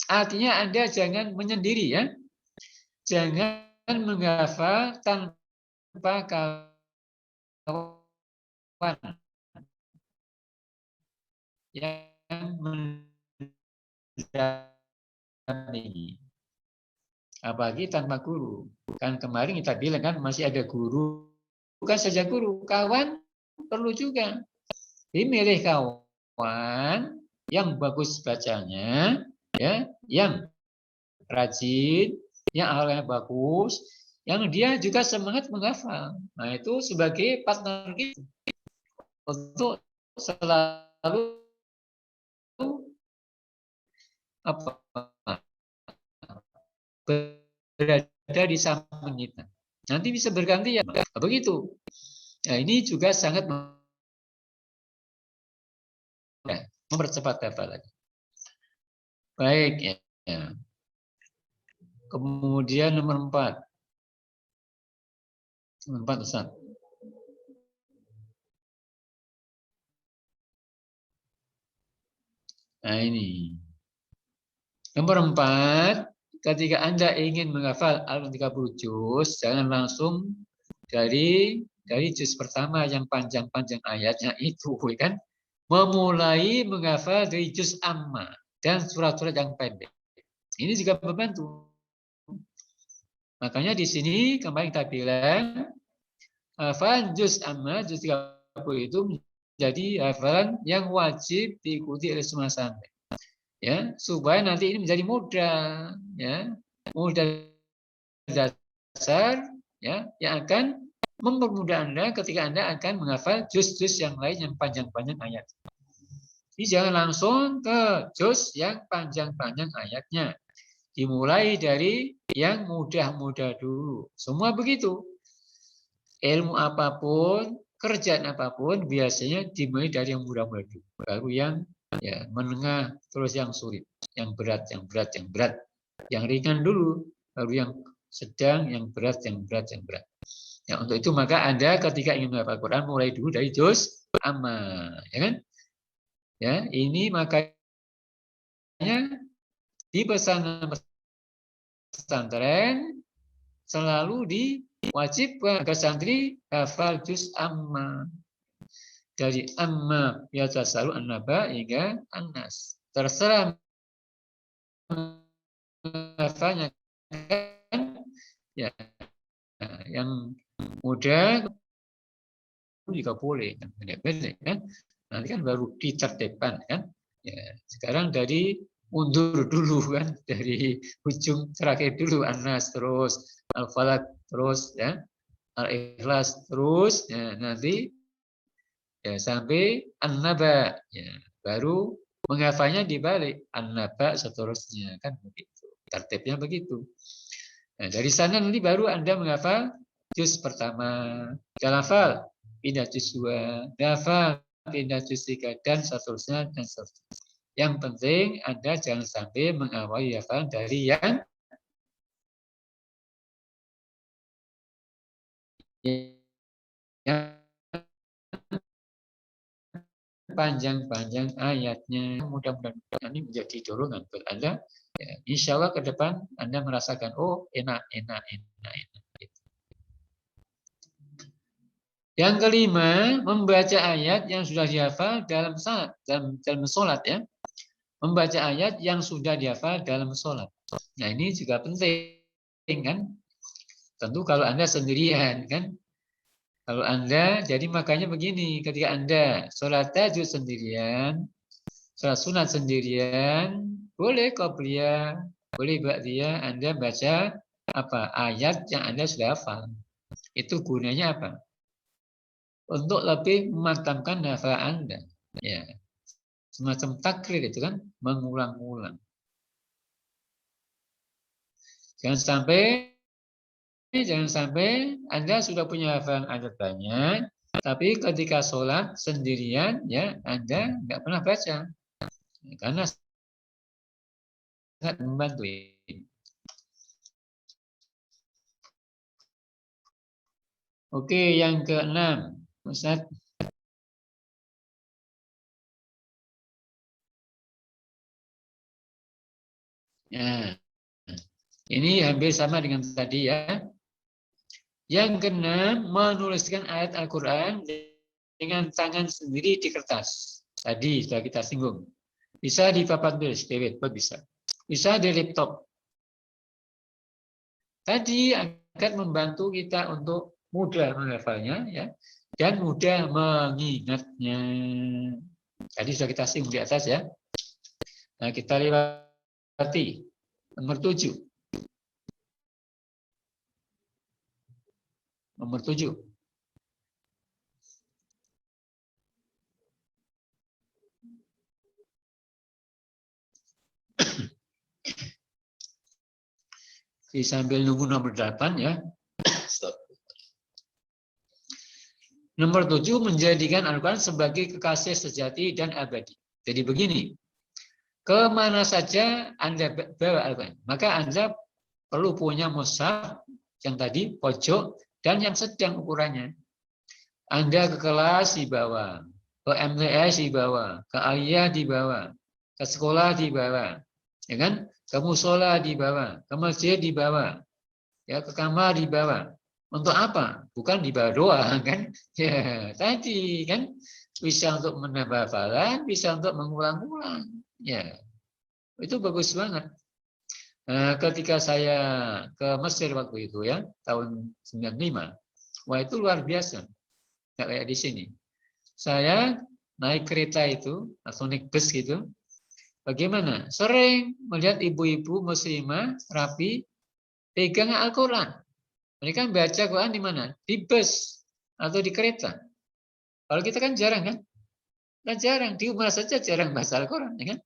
Artinya Anda jangan menyendiri ya. Jangan menghafal tanpa kawan yang mendampingi. Apalagi tanpa guru. Kan kemarin kita bilang kan masih ada guru. Bukan saja guru, kawan perlu juga. Dimilih kawan yang bagus bacanya, ya, yang rajin, yang awalnya bagus, yang dia juga semangat menghafal. Nah, itu sebagai partner kita untuk selalu apa berada di samping kita. Nanti bisa berganti ya, begitu. Nah, ini juga sangat mempercepat hafalan. Baik ya. Kemudian nomor 4. Nomor 4 Ustaz. Nah, ini. Nomor 4, ketika Anda ingin menghafal Al-30 juz, jangan langsung dari juz pertama yang panjang-panjang ayatnya itu, kan? Memulai menghafal dari juz amma dan surat-surat yang pendek. Ini juga membantu. Makanya di sini kemarin kita bilang hafalan juz amma, juz 30 itu menjadi hafalan yang wajib diikuti oleh semua santri. Ya, supaya nanti ini menjadi mudah, ya. Mudah dasar ya yang akan mempermudah Anda ketika Anda akan menghafal juz-juz yang lain yang panjang-panjang ayat. Jadi jangan langsung ke juz yang panjang-panjang ayatnya. Dimulai dari yang mudah-mudah dulu. Semua begitu. Ilmu apapun, kerjaan apapun biasanya dimulai dari yang mudah-mudah dulu. Baru yang ya menengah, terus yang sulit, yang berat, yang berat, yang berat. Yang ringan dulu, baru yang sedang, yang berat, yang berat, yang berat. Ya, untuk itu maka Anda ketika ingin menghafal Quran mulai dulu dari juz amma, ya kan? Ya, ini makanya di pesantren selalu diwajibkan agar santri hafal juz amma. Dari amma ya tasalu an-naba hingga an-nas. Terserah menghafalnya kan? Ya, yang mudah juga boleh kan, pendek-pendek kan. Nanti kan baru ditertibkan kan. Ya, sekarang dari mundur dulu kan, dari ujung terakhir dulu An-Nas terus Al-Falaq terus ya, Al-Ikhlas terus ya, nanti ya sampai An-Naba ya, baru menghafalnya dibalik An-Naba seterusnya kan begitu. Tertibnya begitu. Nah, dari sana nanti baru Anda menghafal juz pertama. Jangan hafal pindah juz 2, hafal pindah juz 3 dan seterusnya dan seterusnya. Yang penting Anda jangan sampai mengawali hafalan dari yang panjang-panjang ayatnya. Mudah-mudahan ini menjadi dorongan buat Anda. Ya, insya Allah ke depan Anda merasakan, oh enak. Yang kelima, membaca ayat yang sudah dihafal dalam salat, dalam sholat ya. Membaca ayat yang sudah dihafal dalam sholat. Nah ini juga penting kan. Tentu kalau Anda sendirian kan. Kalau Anda, jadi makanya begini, ketika Anda sholat tahajud sendirian, sholat sunat sendirian, boleh qobliyah, boleh ba'diyah, Anda baca apa ayat yang Anda sudah hafal. Itu gunanya apa? Untuk lebih mematangkan hafalan Anda. Ya, semacam takrir itu kan, mengulang-ulang. Jangan sampai Anda sudah punya hafalan ayat banyak, tapi ketika sholat sendirian, ya Anda nggak pernah baca, karena sangat membantu. Oke, yang keenam, Ustaz. Ya, ini hampir sama dengan tadi ya. Yang keenam, menuliskan ayat Al-Quran dengan tangan sendiri di kertas. Tadi sudah kita singgung. Bisa di papan tulis, di whiteboard bisa. Bisa di laptop. Tadi akan membantu kita untuk mudah menghafalnya ya, dan mudah mengingatnya. Tadi sudah kita singgung di atas ya. Nah, kita lewati nomor 7. Nomor 7. Sambil nunggu nomor 8 ya. Stop. Nomor 7, menjadikan Al-Quran sebagai kekasih sejati dan abadi. Jadi begini, kemana saja Anda bawa Al-Quran, maka Anda perlu punya mushaf yang tadi pojok dan yang sedang ukurannya. Anda ke kelas dibawa, ke MTS dibawa, ke ayah dibawa, ke sekolah dibawa, ya kan? Ke musola dibawa, ke masjid dibawa, ya ke kamar dibawa. Untuk apa? Bukan dibawa doang kan? Ya, tadi kan bisa untuk menambah hafalan, bisa untuk mengulang-ulang. Ya, itu bagus banget. Ketika saya ke Mesir waktu itu ya, tahun 95, wah itu luar biasa. Nggak kayak di sini. Saya naik kereta itu, atau naik bus gitu, bagaimana? Sering melihat ibu-ibu muslimah rapi, pegang Al-Quran. Mereka baca Quran di mana? Di bus atau di kereta. Kalau kita kan jarang kan? Nah, jarang, di rumah saja jarang baca Al-Quran. Ya kan?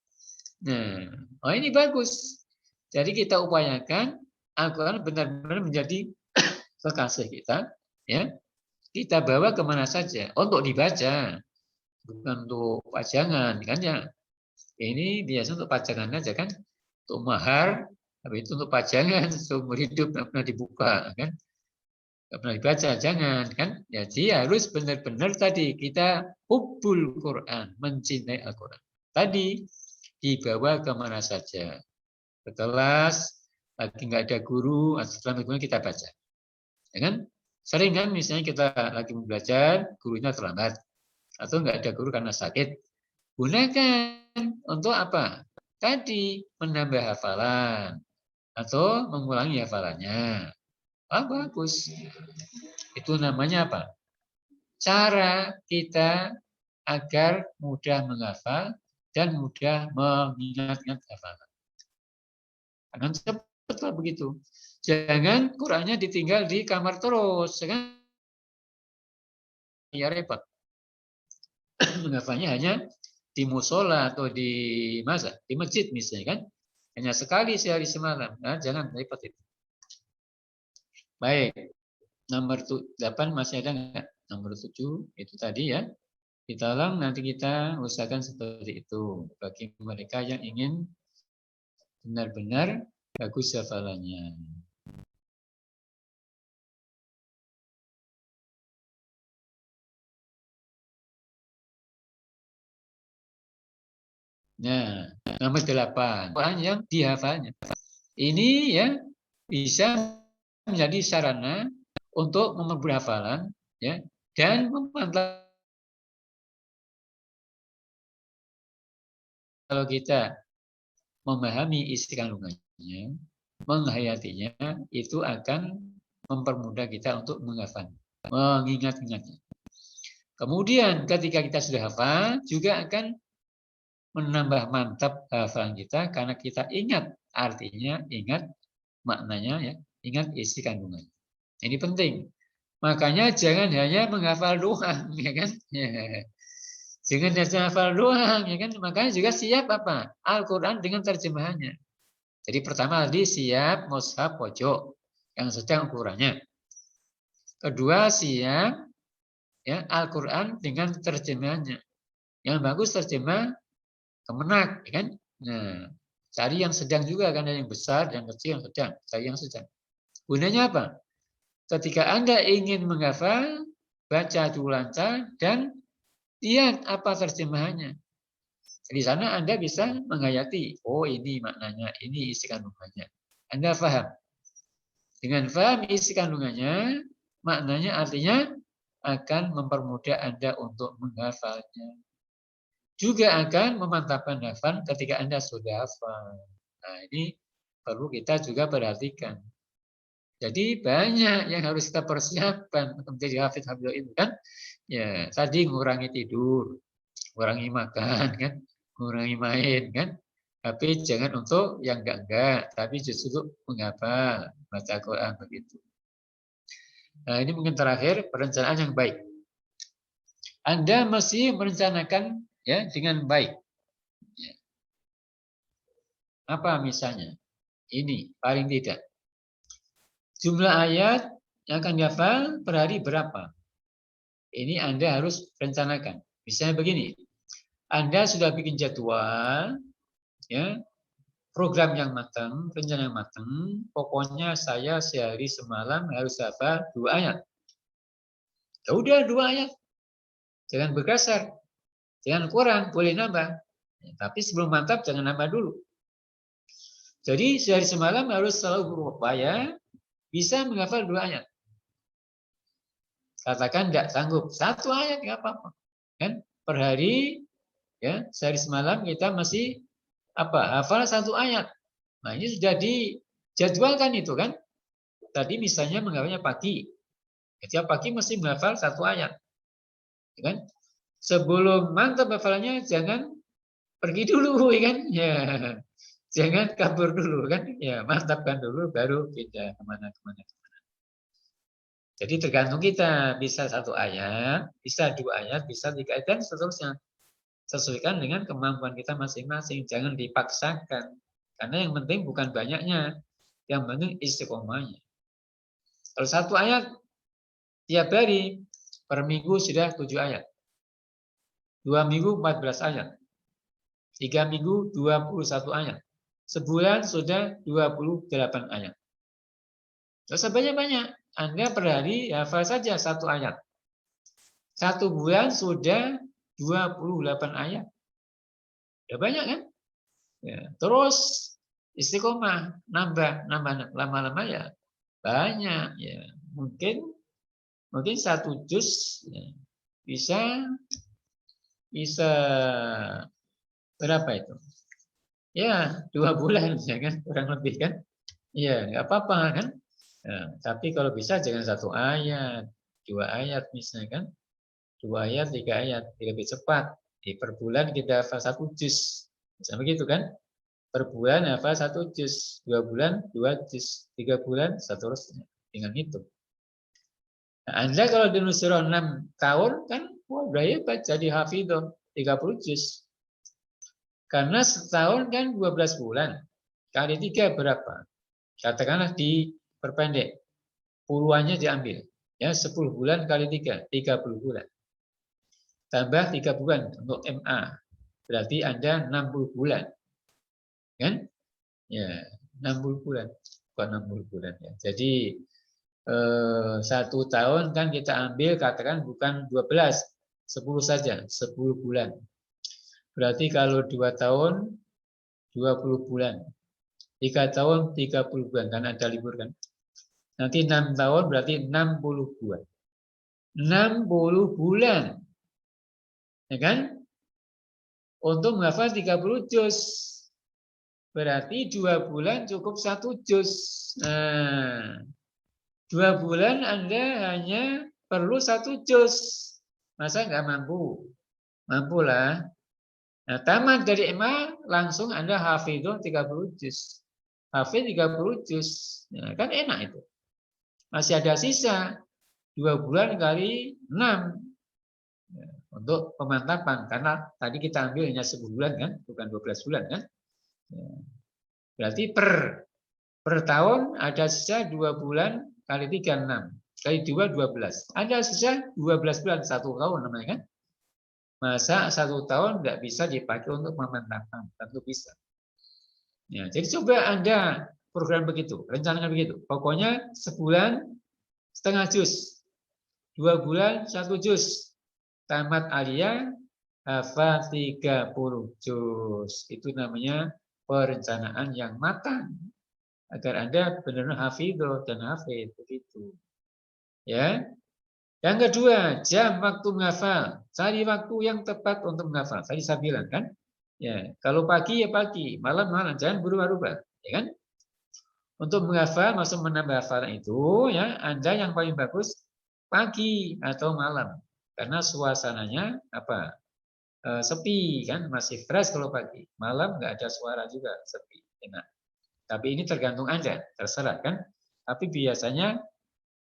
Nah, oh ini bagus. Jadi kita upayakan Al-Quran benar-benar menjadi kekasih kita. Ya, kita bawa kemana saja untuk dibaca, bukan untuk pajangan kan ya. Ini biasa untuk pajangan aja kan, untuk mahar, tapi itu untuk pajangan seumur hidup tidak pernah dibuka kan, tidak pernah dibaca, jangan kan. Jadi harus benar-benar tadi kita hubbul Quran, mencintai Al-Quran. Tadi dibawa kemana saja, ke kelas, lagi nggak ada guru, setelah guru kita baca, ya kan? Sering kan misalnya kita lagi belajar, gurunya terlambat, atau nggak ada guru karena sakit, gunakan untuk apa? Tadi menambah hafalan atau mengulangi hafalannya. Bagus. Itu namanya apa? Cara kita agar mudah menghafal dan mudah mengingat-ingat hafalan. Jangan cepatlah begitu. Jangan Qurannya ditinggal di kamar terus, kan? Ya repot. Menghafalnya hanya di musola atau di masa di masjid misalnya kan, hanya sekali sehari semalam. Nah, jangan repot itu. Baik, nomor 8 masih ada nggak? Nomor 7 itu tadi ya. Kita ulang, nanti kita usahakan seperti itu bagi mereka yang ingin benar-benar bagus hafalannya. Nah, nomor 8, orang yang dihafalnya. Ini ya bisa menjadi sarana untuk mempermudah hafalan ya, dan memantau kalau kita memahami isi kandungannya, menghayatinya, itu akan mempermudah kita untuk menghafal, mengingat-ingatnya. Kemudian ketika kita sudah hafal, juga akan menambah mantap hafalan kita karena kita ingat artinya, ingat maknanya, ya, ingat isi kandungan. Ini penting. Makanya jangan hanya menghafal doang, ya kan? Ya. Jangan hanya hafal doang, ya kan? Makanya juga siap apa? Al-Quran dengan terjemahannya. Jadi pertama tadi siap mushaf pojok yang sedang ukurannya. Kedua siap ya Al-Quran dengan terjemahannya. Yang bagus terjemah Kemenak, ya kan? Nah, cari yang sedang juga kan, ada yang besar, yang kecil, yang sedang. Cari yang sedang. Gunanya apa? ketika Anda ingin menghafal, baca dulu lancar dan lihat apa terjemahannya. Di sana Anda bisa menghayati, oh ini maknanya, ini isi kandungannya. Anda paham. Dengan paham isi kandungannya, maknanya artinya akan mempermudah Anda untuk menghafalnya. Juga akan memantapkan hafal ketika Anda sudah hafal. Nah, ini perlu kita juga perhatikan. Jadi banyak yang harus kita persiapkan untuk menjadi hafidh itu kan. Ya, tadi mengurangi tidur, mengurangi makan kan, mengurangi main kan. Tapi jangan untuk yang enggak, tapi justru untuk menghafal, baca Quran begitu. Nah, ini mungkin terakhir perencanaan yang baik. Anda mesti merencanakan ya dengan baik. Ya. Apa misalnya? Ini paling tidak. Jumlah ayat yang akan dihafal per hari berapa? Ini Anda harus rencanakan. Misalnya begini, Anda sudah bikin jadwal, ya, program yang matang, rencana yang matang. Pokoknya saya sehari semalam harus hafal 2 ayat. Ya udah 2 ayat. Jangan berkasar, jangan kurang, boleh nambah. Ya, tapi sebelum mantap jangan nambah dulu. Jadi sehari semalam harus selalu berupaya bisa menghafal 2 ayat. Katakan tidak sanggup, 1 ayat nggak apa-apa. Kan per hari ya, sehari semalam kita masih hafal 1 ayat. Nah, ini sudah dijadwalkan itu kan. Tadi misalnya menghafalnya pagi. Setiap pagi mesti menghafal 1 ayat. Ya kan? Sebelum mantap hafalannya jangan pergi dulu ya kan. Ya. Jangan kabur dulu kan. Ya, mantapkan dulu baru kita kemana-kemana. Jadi tergantung kita, bisa 1 ayat, bisa 2 ayat, bisa 3 ayat, dan seterusnya. Sesuaikan dengan kemampuan kita masing-masing, jangan dipaksakan. Karena yang penting bukan banyaknya, yang penting istiqomahnya. Kalau 1 ayat tiap hari, per minggu sudah 7 ayat. 2 minggu 14 ayat. 3 minggu 21 ayat. Sebulan sudah 28 ayat. Tidak usah banyak-banyak. Anda per hari hafal saja 1 ayat. 1 bulan sudah 28 ayat. Sudah banyak kan? Ya. Terus istiqomah, nambah lama-lama ya banyak ya. Mungkin 1 juz ya, bisa berapa itu? Ya 2 bulan ya kan, kurang lebih kan? Iya, nggak apa-apa kan? Nah, tapi kalau bisa jangan 1 ayat, 2 ayat misalnya kan? 2 ayat, 3 ayat, lebih cepat. Per bulan kita hafal 1 juz. Misalnya begitu kan? Per bulan hafal 1 juz, 2 bulan 2 juz, 3 bulan seterusnya. Dengan itu. Nah, Anda kalau di Nusiro 6 tahun kan, wah udah hebat jadi hafidhah 30 juz. Karena setahun kan 12 bulan. Kali 3 berapa? Katakanlah diperpendek. Puluhannya diambil. Ya, 10 bulan kali 3, 30 bulan. Tambah 3 bulan untuk MA. Berarti Anda 60 bulan. Kan? Ya, 60 bulan. Bukan 60 bulan ya. Jadi 1 tahun kan kita ambil katakan bukan 12, 10 saja, 10 bulan. Berarti kalau 2 tahun 20 bulan. 3 tahun 30 bulan kan ada libur kan. Nanti 6 tahun berarti 60 bulan. 60 bulan. Ya kan? Untuk menghafal 30 juz. Berarti 2 bulan cukup 1 juz. Nah, 2 bulan Anda hanya perlu 1 juz. Masa nggak mampu? Mampulah. Nah, tamat dari MA langsung Anda hafidhah 30 juz. Hafidh 30 juz. Nah, kan enak itu. Masih ada sisa 2 bulan kali 6. Ya, untuk pemantapan. Karena tadi kita ambil hanya 10 bulan kan, bukan 12 bulan kan. Ya. Berarti per tahun ada sisa 2 bulan kali 3, 6. Kali 2, 12. Ada sisa 12 bulan, 1 tahun namanya kan. Masa 1 tahun tidak bisa dipakai untuk pemantapan? Tentu bisa. Ya, jadi coba Anda program begitu, rencanakan begitu. Pokoknya sebulan setengah juz. 2 bulan 1 juz. Tamat aliyah, hafal 30 juz. Itu namanya perencanaan yang matang. Agar Anda benar-benar hafidh dan hafid. Begitu. Ya. Yang kedua, jam waktu menghafal. Cari waktu yang tepat untuk menghafal. Tadi saya bilang kan. Ya, kalau pagi ya pagi, malam malam, jangan berubah-ubah, ya kan? Untuk menghafal, maksud menambah hafalan itu, ya, Anda yang paling bagus pagi atau malam, karena suasananya apa? Sepi kan, masih fresh kalau pagi. Malam nggak ada suara juga, sepi, enak. Tapi ini tergantung Anda, terserah kan. Tapi biasanya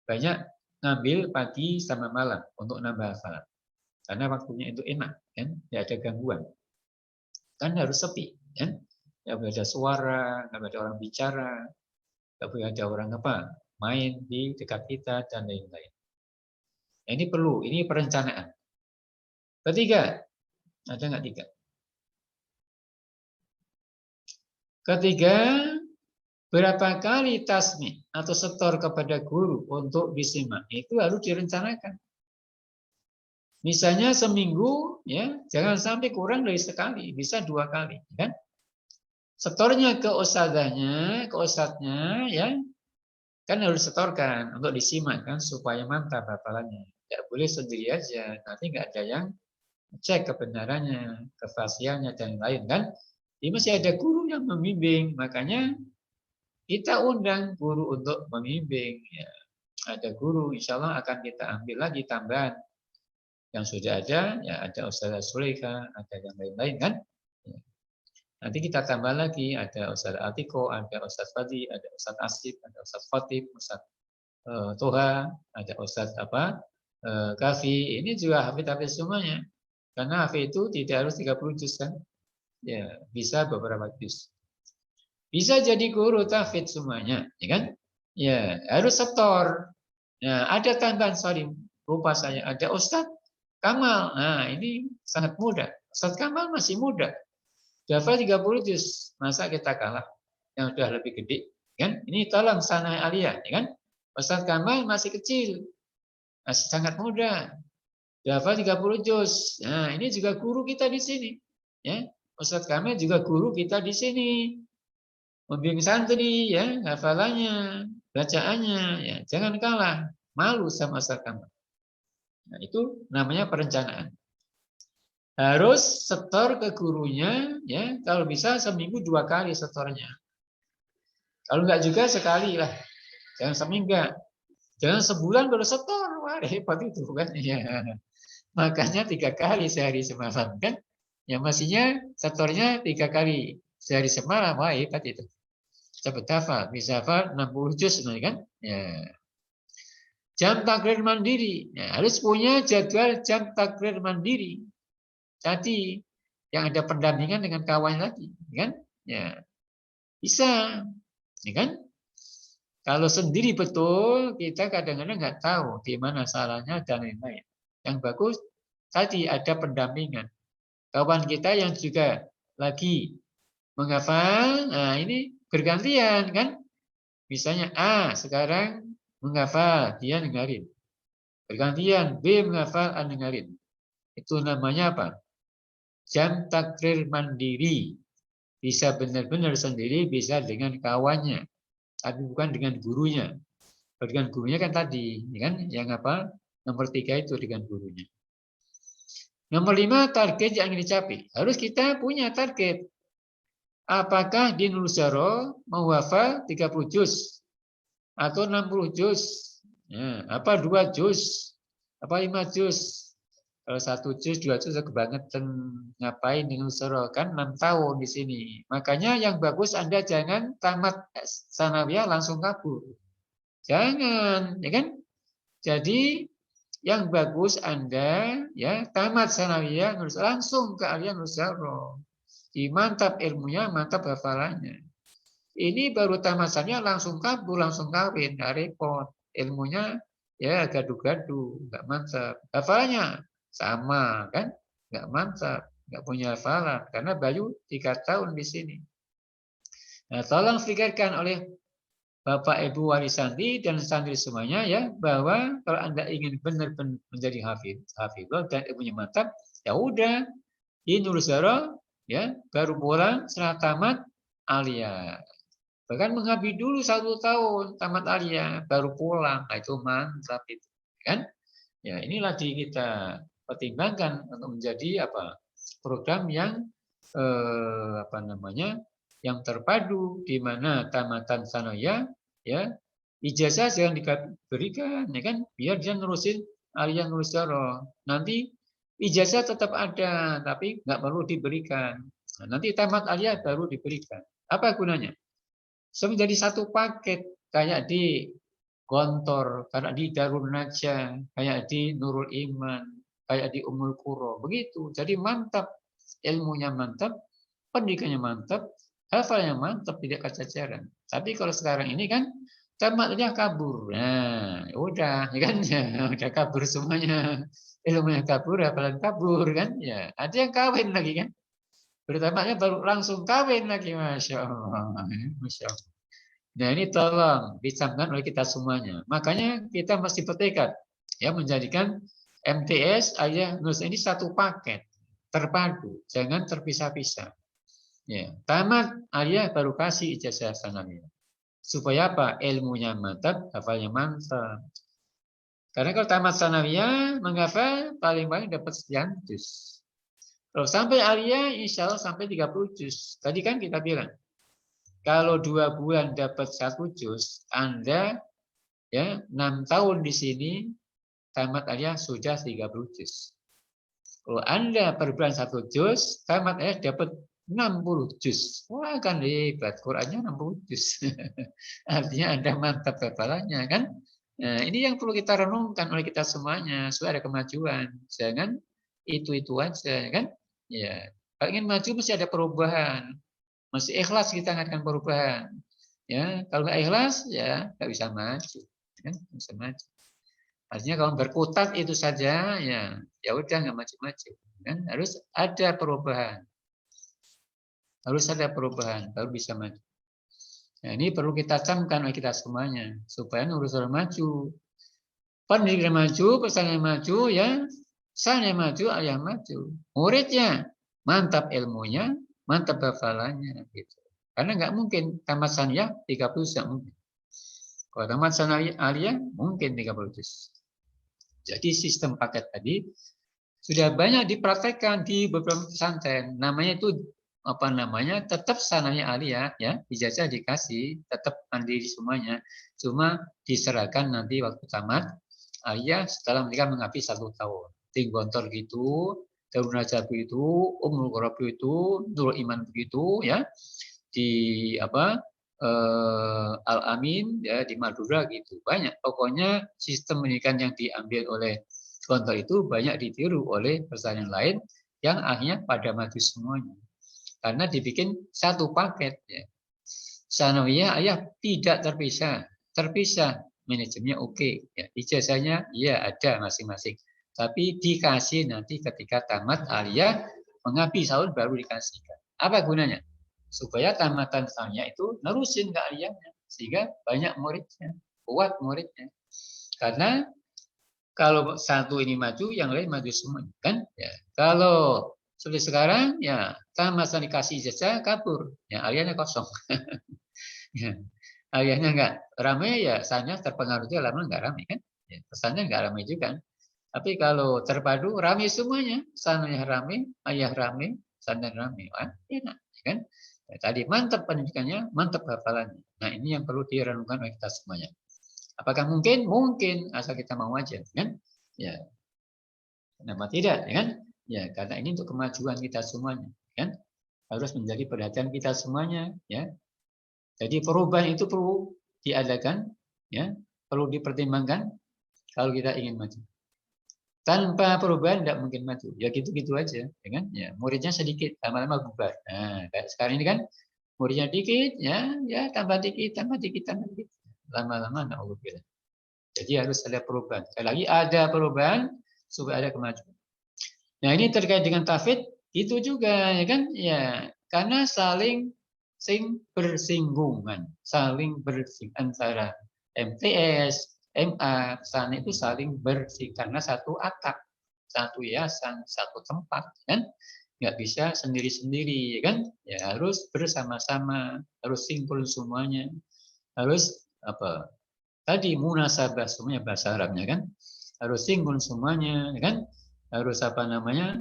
banyak ngambil pagi sama malam untuk nambah hafalan. Karena waktunya itu enak, kan? Tidak ada gangguan. Kan harus sepi, kan? Tidak boleh ada suara, nggak boleh ada orang bicara, nggak boleh ada orang apa main di dekat kita dan lain-lain. Nah, ini perlu, ini perencanaan. Ketiga, ada nggak tiga? Ketiga, berapa kali tasmi atau setor kepada guru untuk disimak itu harus direncanakan. Misalnya seminggu, ya jangan sampai kurang dari sekali, bisa 2 kali, kan? Setornya ke ustadznya, ke ustadznya, ya kan harus setorkan untuk disimak kan supaya mantap hafalannya. Tidak boleh sendiri aja, nanti nggak ada yang cek kebenarannya, kefasihannya dan lain kan. Jadi masih ada guru yang membimbing, makanya kita undang guru untuk membimbing. Ya. Ada guru, insya Allah akan kita ambil lagi tambahan. Yang sudah ada, ya ada Ustazah Suleka, ada yang lain-lain kan. Ya. Nanti kita tambah lagi, ada Ustaz Atiko, ada Ustaz Fadi, ada Ustaz Asif, ada Ustaz Fatib, Ustaz Toha, ada Ustaz Kafi. Ini juga hafid-hafid semuanya. Karena hafid itu tidak harus 30 juz kan. Ya, bisa beberapa juz. Bisa jadi guru tahfidz semuanya, ya kan? Ya, harus setor. Nah, ada tambahan, sorry, lupa saya. Ada Ustadz Kamal. Nah, ini sangat mudah. Ustadz Kamal masih muda. Hafal 30 juz. Masa kita kalah? Yang sudah lebih gede, kan? Ini tolong sana aliyah, ya kan? Ustadz Kamal masih kecil. Masih sangat muda. Hafal 30 juz. Nah, ini juga guru kita di sini, ya. Ustadz Kamal juga guru kita di sini. Membimbing santri, ya, hafalannya, bacaannya, ya, jangan kalah. Malu sama Ustadz Kamal. Nah, itu namanya perencanaan. Harus setor ke gurunya, ya, kalau bisa seminggu 2 kali setornya. Kalau enggak juga sekali lah, jangan seminggu, jangan sebulan baru setor, wah repot itu kan, ya. Makanya 3 kali sehari semalam kan, ya mestinya setornya 3 kali sehari semalam, wah hebat itu. Cepat hafal, bisa hafal 60 juz kan, ya. Jam takrir mandiri, ya, harus punya jadwal jam takrir mandiri. Tadi yang ada pendampingan dengan kawan tadi, kan? Ya, bisa, ya kan? Kalau sendiri betul, kita kadang-kadang nggak tahu di mana salahnya dan lain-lain. Yang bagus tadi ada pendampingan. Kawan kita yang juga lagi menghafal, nah ini bergantian kan? Misalnya A sekarang menghafal, dia dengerin. Bergantian B menghafal, A dengerin. Itu namanya apa? Jam takrir mandiri. Bisa benar-benar sendiri, bisa dengan kawannya, tapi bukan dengan gurunya. Dengan gurunya kan tadi, kan? Yang apa? Nomor 3 itu dengan gurunya. Nomor 5, target yang ingin dicapai. Harus kita punya target. Apakah di Nusaro mau hafal 30 juz atau 60 juz? Ya, apa 2 juz? Apa 5 juz? Kalau 1 juz, 2 juz kebangetan, ngapain di Nusaro? Kan 6 tahun di sini. Makanya yang bagus Anda jangan tamat sanawiyah langsung kabur. Jangan, ya kan? Jadi yang bagus Anda ya tamat sanawiyah langsung ke aliyah Nusaro. Mantap ilmunya, mantap hafalannya. Ini baru tamat sanawiyah langsung kabur, langsung kawin, nggak repot. Ilmunya ya gaduh-gaduh, nggak mantap. Hafalannya sama kan, nggak mantap, nggak punya hafalan karena bayu 3 tahun di sini. Nah, tolong pikirkan oleh Bapak Ibu wali santri dan santri semuanya ya, bahwa kalau Anda ingin benar-benar menjadi hafidh dan ilmunya mantap, ya udah di Nuruzara ya, baru pulang setelah tamat alia. Bahkan mengabdi dulu 1 tahun tamat alia baru pulang. Nah, itu mantap itu, kan? Ya, inilah kita pertimbangkan untuk menjadi program yang yang terpadu, di mana tamatan sanawiyah ya ijazah jangan diberikan, ya kan, biar dia nerusin alia Nuruzara. Nanti ijazah tetap ada tapi nggak perlu diberikan. Nah, nanti tamat alia baru diberikan. Apa gunanya? Menjadi satu paket, kayak di Gontor, kayak di Darul Najah, kayak di Nurul Iman, kayak di Ummul Qura. Begitu. Jadi mantap, ilmunya mantap, pendidikannya mantap, hafalnya mantap, tidak kececeran. Tapi kalau sekarang ini kan tamatnya kabur. Nah, udah, ya kan? Ya, udah kabur semuanya. Ilmunya kabur, hafalan kabur kan? Ya, ada yang kawin lagi kan? Bertamatnya baru langsung kawin lagi, masya Allah, masya Allah. Nah, ini tolong dicamkan oleh kita semuanya. Makanya kita mesti bertekad ya menjadikan MTS Aliyah Nuruzara ini satu paket terpadu, jangan terpisah-pisah. Ya, tamat aliyah baru kasih ijazah sanawiyah. Supaya apa? Ilmunya mantap, hafalnya mantap. Karena kalau tamat sanawiyah, menghafal paling-paling dapat sekian juz. Kalau sampai aliyah, insya Allah sampai 30 juz. Tadi kan kita bilang, kalau 2 bulan dapat 1 juz, Anda ya 6 tahun di sini tamat aliyah sudah 30 juz. Kalau Anda per bulan 1 juz, tamat aliyah dapat 60 juz. Wah, kan hebat, Qurannya 60 juz. Artinya Anda mantap hafalannya kan? Nah, ini yang perlu kita renungkan oleh kita semuanya supaya ada kemajuan. Jangan itu aja kan? Ya, kalau ingin maju mesti ada perubahan. Masih ikhlas kita akan perubahan. Ya, kalau nggak ikhlas ya nggak bisa maju, kan? Nggak bisa maju. Artinya kalau berkutat itu saja ya udah nggak maju-maju. Kan? Harus ada perubahan. Harus ada perubahan baru bisa maju. Nah, ini perlu kita camkan oleh kita semuanya supaya Nuruzara maju. Pendidikan maju, pesantren maju, ya, saya maju, ayah maju. Muridnya mantap ilmunya, mantap hafalannya, gitu. Karena nggak mungkin tamat sanawiyah 30 juz, mungkin. Kalau tamat sanawiyah aliyah mungkin 30 juz. Jadi sistem paket tadi sudah banyak dipraktekkan di beberapa pesantren. Namanya itu tetap sanawiyah aliyah, ya, ijazah dikasih, tetap mandiri semuanya. Cuma diserahkan nanti waktu tamat aliyah setelah mereka mengabdi 1 tahun. Di Gontor gitu, Darul Najah begitu, Ummul Qura begitu, Nurul Iman begitu, ya. Di Al-Amin ya, di Madura gitu. Banyak. Pokoknya sistem pendidikan yang diambil oleh Gontor itu banyak ditiru oleh pesantren lain yang akhirnya pada maju semuanya. Karena dibikin satu paket ya. Sanawiyah ayah tidak terpisah. Terpisah manajemennya oke, ya. Ijazahnya ya ada masing-masing. Tapi dikasih nanti ketika tamat aliyah mengabdi tahun baru dikasihkan. Apa gunanya? Supaya tamatan sanawiyah itu nerusin ke aliyahnya sehingga banyak muridnya, kuat muridnya. Karena kalau satu ini maju, yang lain maju semua, kan? Ya. Kalau seperti sekarang, ya tamat dikasih ijazah kabur, ya aliyahnya kosong. Ya. Ayahnya nggak ramai, ya sana terpengaruh juga, lama nggak ramai kan? Ya, pesannya nggak ramai juga. Tapi kalau terpadu ramai semuanya, sananya ramai, ayah ramai, sana ramai, wah enak, kan? Ya, tadi mantap pendidikannya, mantap hafalannya. Nah ini yang perlu direnungkan oleh kita semuanya. Apakah mungkin? Mungkin, asal kita mau aja, kan? Ya, kenapa tidak, ya kan? Ya, karena ini untuk kemajuan kita semuanya, kan? Harus menjadi perhatian kita semuanya, ya. Jadi perubahan itu perlu diadakan, ya, perlu dipertimbangkan kalau kita ingin maju. Tanpa perubahan tidak mungkin maju. Ya gitu-gitu aja, ya kan? Ya, muridnya sedikit, lama-lama bubar. Nah, kayak sekarang ini kan muridnya dikit, ya tambah dikit, tambah dikit, tambah dikit. Lama-lama naudzubillah. Jadi harus ada perubahan. Sekali lagi ada perubahan supaya ada kemajuan. Nah, ini terkait dengan tafid itu juga, ya kan? Ya, karena saling sing bersinggungan, saling bersinggungan antara MTS, MA, pesantren itu saling bersih karena satu atap, satu yayasan, satu tempat, kan? Nggak bisa sendiri-sendiri, kan? Ya harus bersama-sama, harus sinkron semuanya, harus apa? Tadi munasabah semuanya bahasa Arabnya, kan? Harus sinkron semuanya, kan? Harus apa namanya?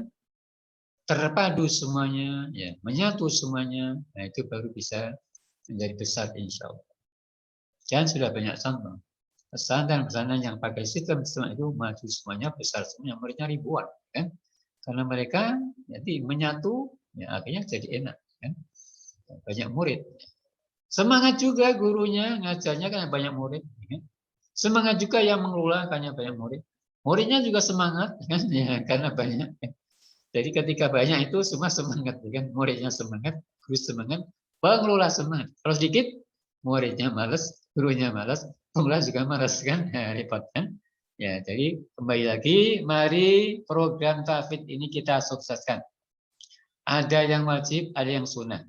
Terpadu semuanya, ya, menyatu semuanya. Nah itu baru bisa menjadi besar insya Allah. Dan sudah banyak contoh. Pesantren-pesantren yang pakai sistem itu maju semuanya, besar semuanya, muridnya ribuan, kan? Karena mereka jadi menyatu, ya akhirnya jadi enak, kan? Banyak murid. Semangat juga gurunya ngajarnya kan banyak murid, kan? Semangat juga yang mengelola karena banyak murid. Muridnya juga semangat, kan? Ya, karena banyak. Jadi ketika banyak itu semua semangat, kan? Muridnya semangat, guru semangat, pengelola semangat. Kalau sedikit, muridnya malas, gurunya malas, pengelola juga malas, kan? Ya, repot, kan? Ya, jadi kembali lagi, mari program tahfidz ini kita sukseskan. Ada yang wajib, ada yang sunnah,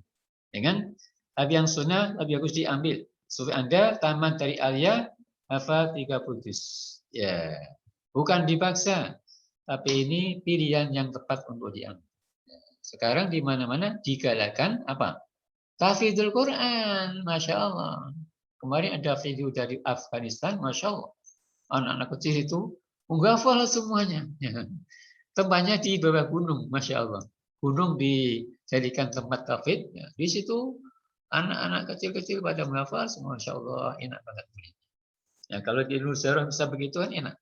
ya kan? Tapi yang sunnah lebih bagus diambil. Supaya Anda tamat dari aliyah hafal 30 juz. Ya, bukan dipaksa, tapi ini pilihan yang tepat untuk diambil. Sekarang di mana-mana digalakan apa? Tahfidzul Quran, masya Allah. Kemarin ada video dari Afghanistan, masya Allah. Anak-anak kecil itu menghafal semuanya. Tempatnya di bawah gunung, masya Allah. Gunung dijadikan tempat tahfidz. Ya. Di situ anak-anak kecil-kecil pada menghafal semua, masya Allah, enak banget. Ya, kalau di Nusantara bisa begitu kan enak.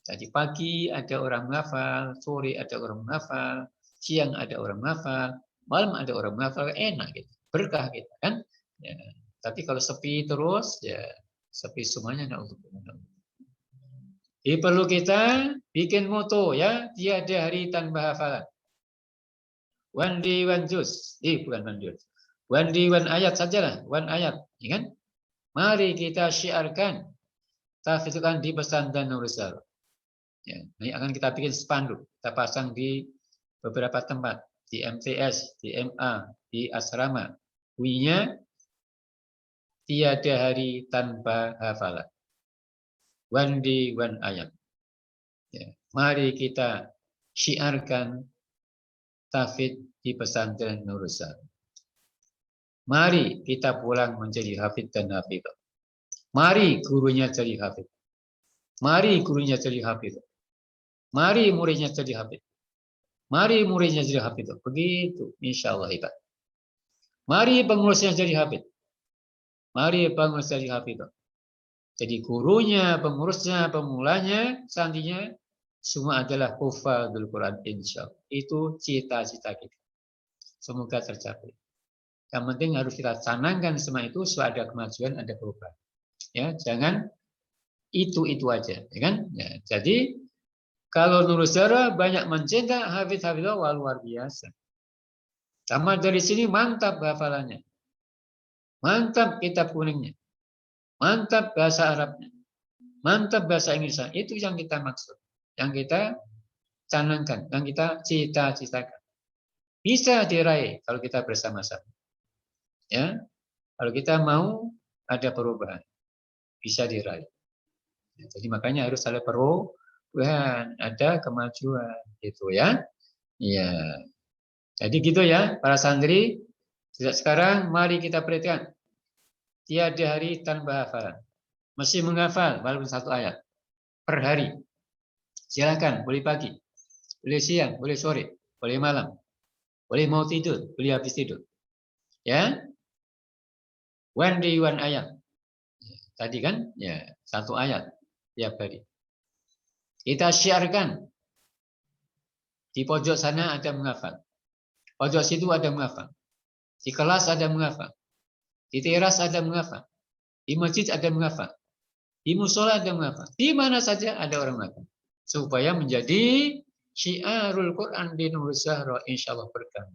Tadi pagi ada orang menghafal, sore ada orang menghafal, siang ada orang menghafal, malam ada orang menghafal, enak gitu, berkah gitu kan. Ya. Tapi kalau sepi terus, ya sepi semuanya. Untuk jadi perlu kita bikin moto ya, tiada hari tanpa hafalan. One day one juz, bukan one juz, one day one ayat sajalah, one ayat, ya kan? Mari kita syiarkan, tahfidzkan di pesantren Nurul Zahra. Ya, ini akan kita bikin spanduk, kita pasang di beberapa tempat, di MTS, di MA, di asrama. Bunyinya tiada hari tanpa hafalan. One day, one ayat. Ya, mari kita syiarkan tahfidz di pesantren Nurul Zahra. Mari kita pulang menjadi hafidz dan hafidhah. Mari gurunya jadi hafidz. Mari gurunya jadi hafidz. Mari muridnya jadi hafidz. Mari muridnya jadi hafidz. Begitu, insya Allah hebat. Mari pengurusnya jadi hafidz. Mari pengurusnya jadi hafidz. Jadi gurunya, pengurusnya, pemulanya, santrinya, semua adalah hufadzul Quran insya Allah. Itu cita-cita kita. Semoga tercapai. Yang penting harus kita canangkan semua itu supaya ada kemajuan, ada perubahan. Ya, jangan itu aja, ya kan? Ya, jadi kalau Nurul Zahra banyak mencetak hafidz-hafidz luar biasa. Sama dari sini mantap hafalannya. Mantap kitab kuningnya. Mantap bahasa Arabnya. Mantap bahasa Inggrisnya. Itu yang kita maksud. Yang kita canangkan. Yang kita cita-citakan. Bisa diraih kalau kita bersama-sama. Ya, kalau kita mau ada perubahan. Bisa diraih. Ya, jadi makanya harus ada perubahan. Ada kemajuan. Gitu ya. Iya. Jadi gitu ya para santri. Sejak sekarang mari kita perhatikan. Tiada hari tanpa hafalan. Mesti menghafal walaupun satu ayat per hari. Silakan, boleh pagi, boleh siang, boleh sore, boleh malam, boleh mau tidur, boleh habis tidur. Ya, one day one ayat. Tadi kan, ya satu ayat tiap hari. Kita syiarkan. Di pojok sana ada menghafal. Pojok situ ada menghafal. Di kelas ada menghafal. Di teras ada menghafal. Di masjid ada menghafal. Di musola ada menghafal. Di mana saja ada orang menghafal. Supaya menjadi syiarul Quran di Nurul Zahra, insyaallah berkah.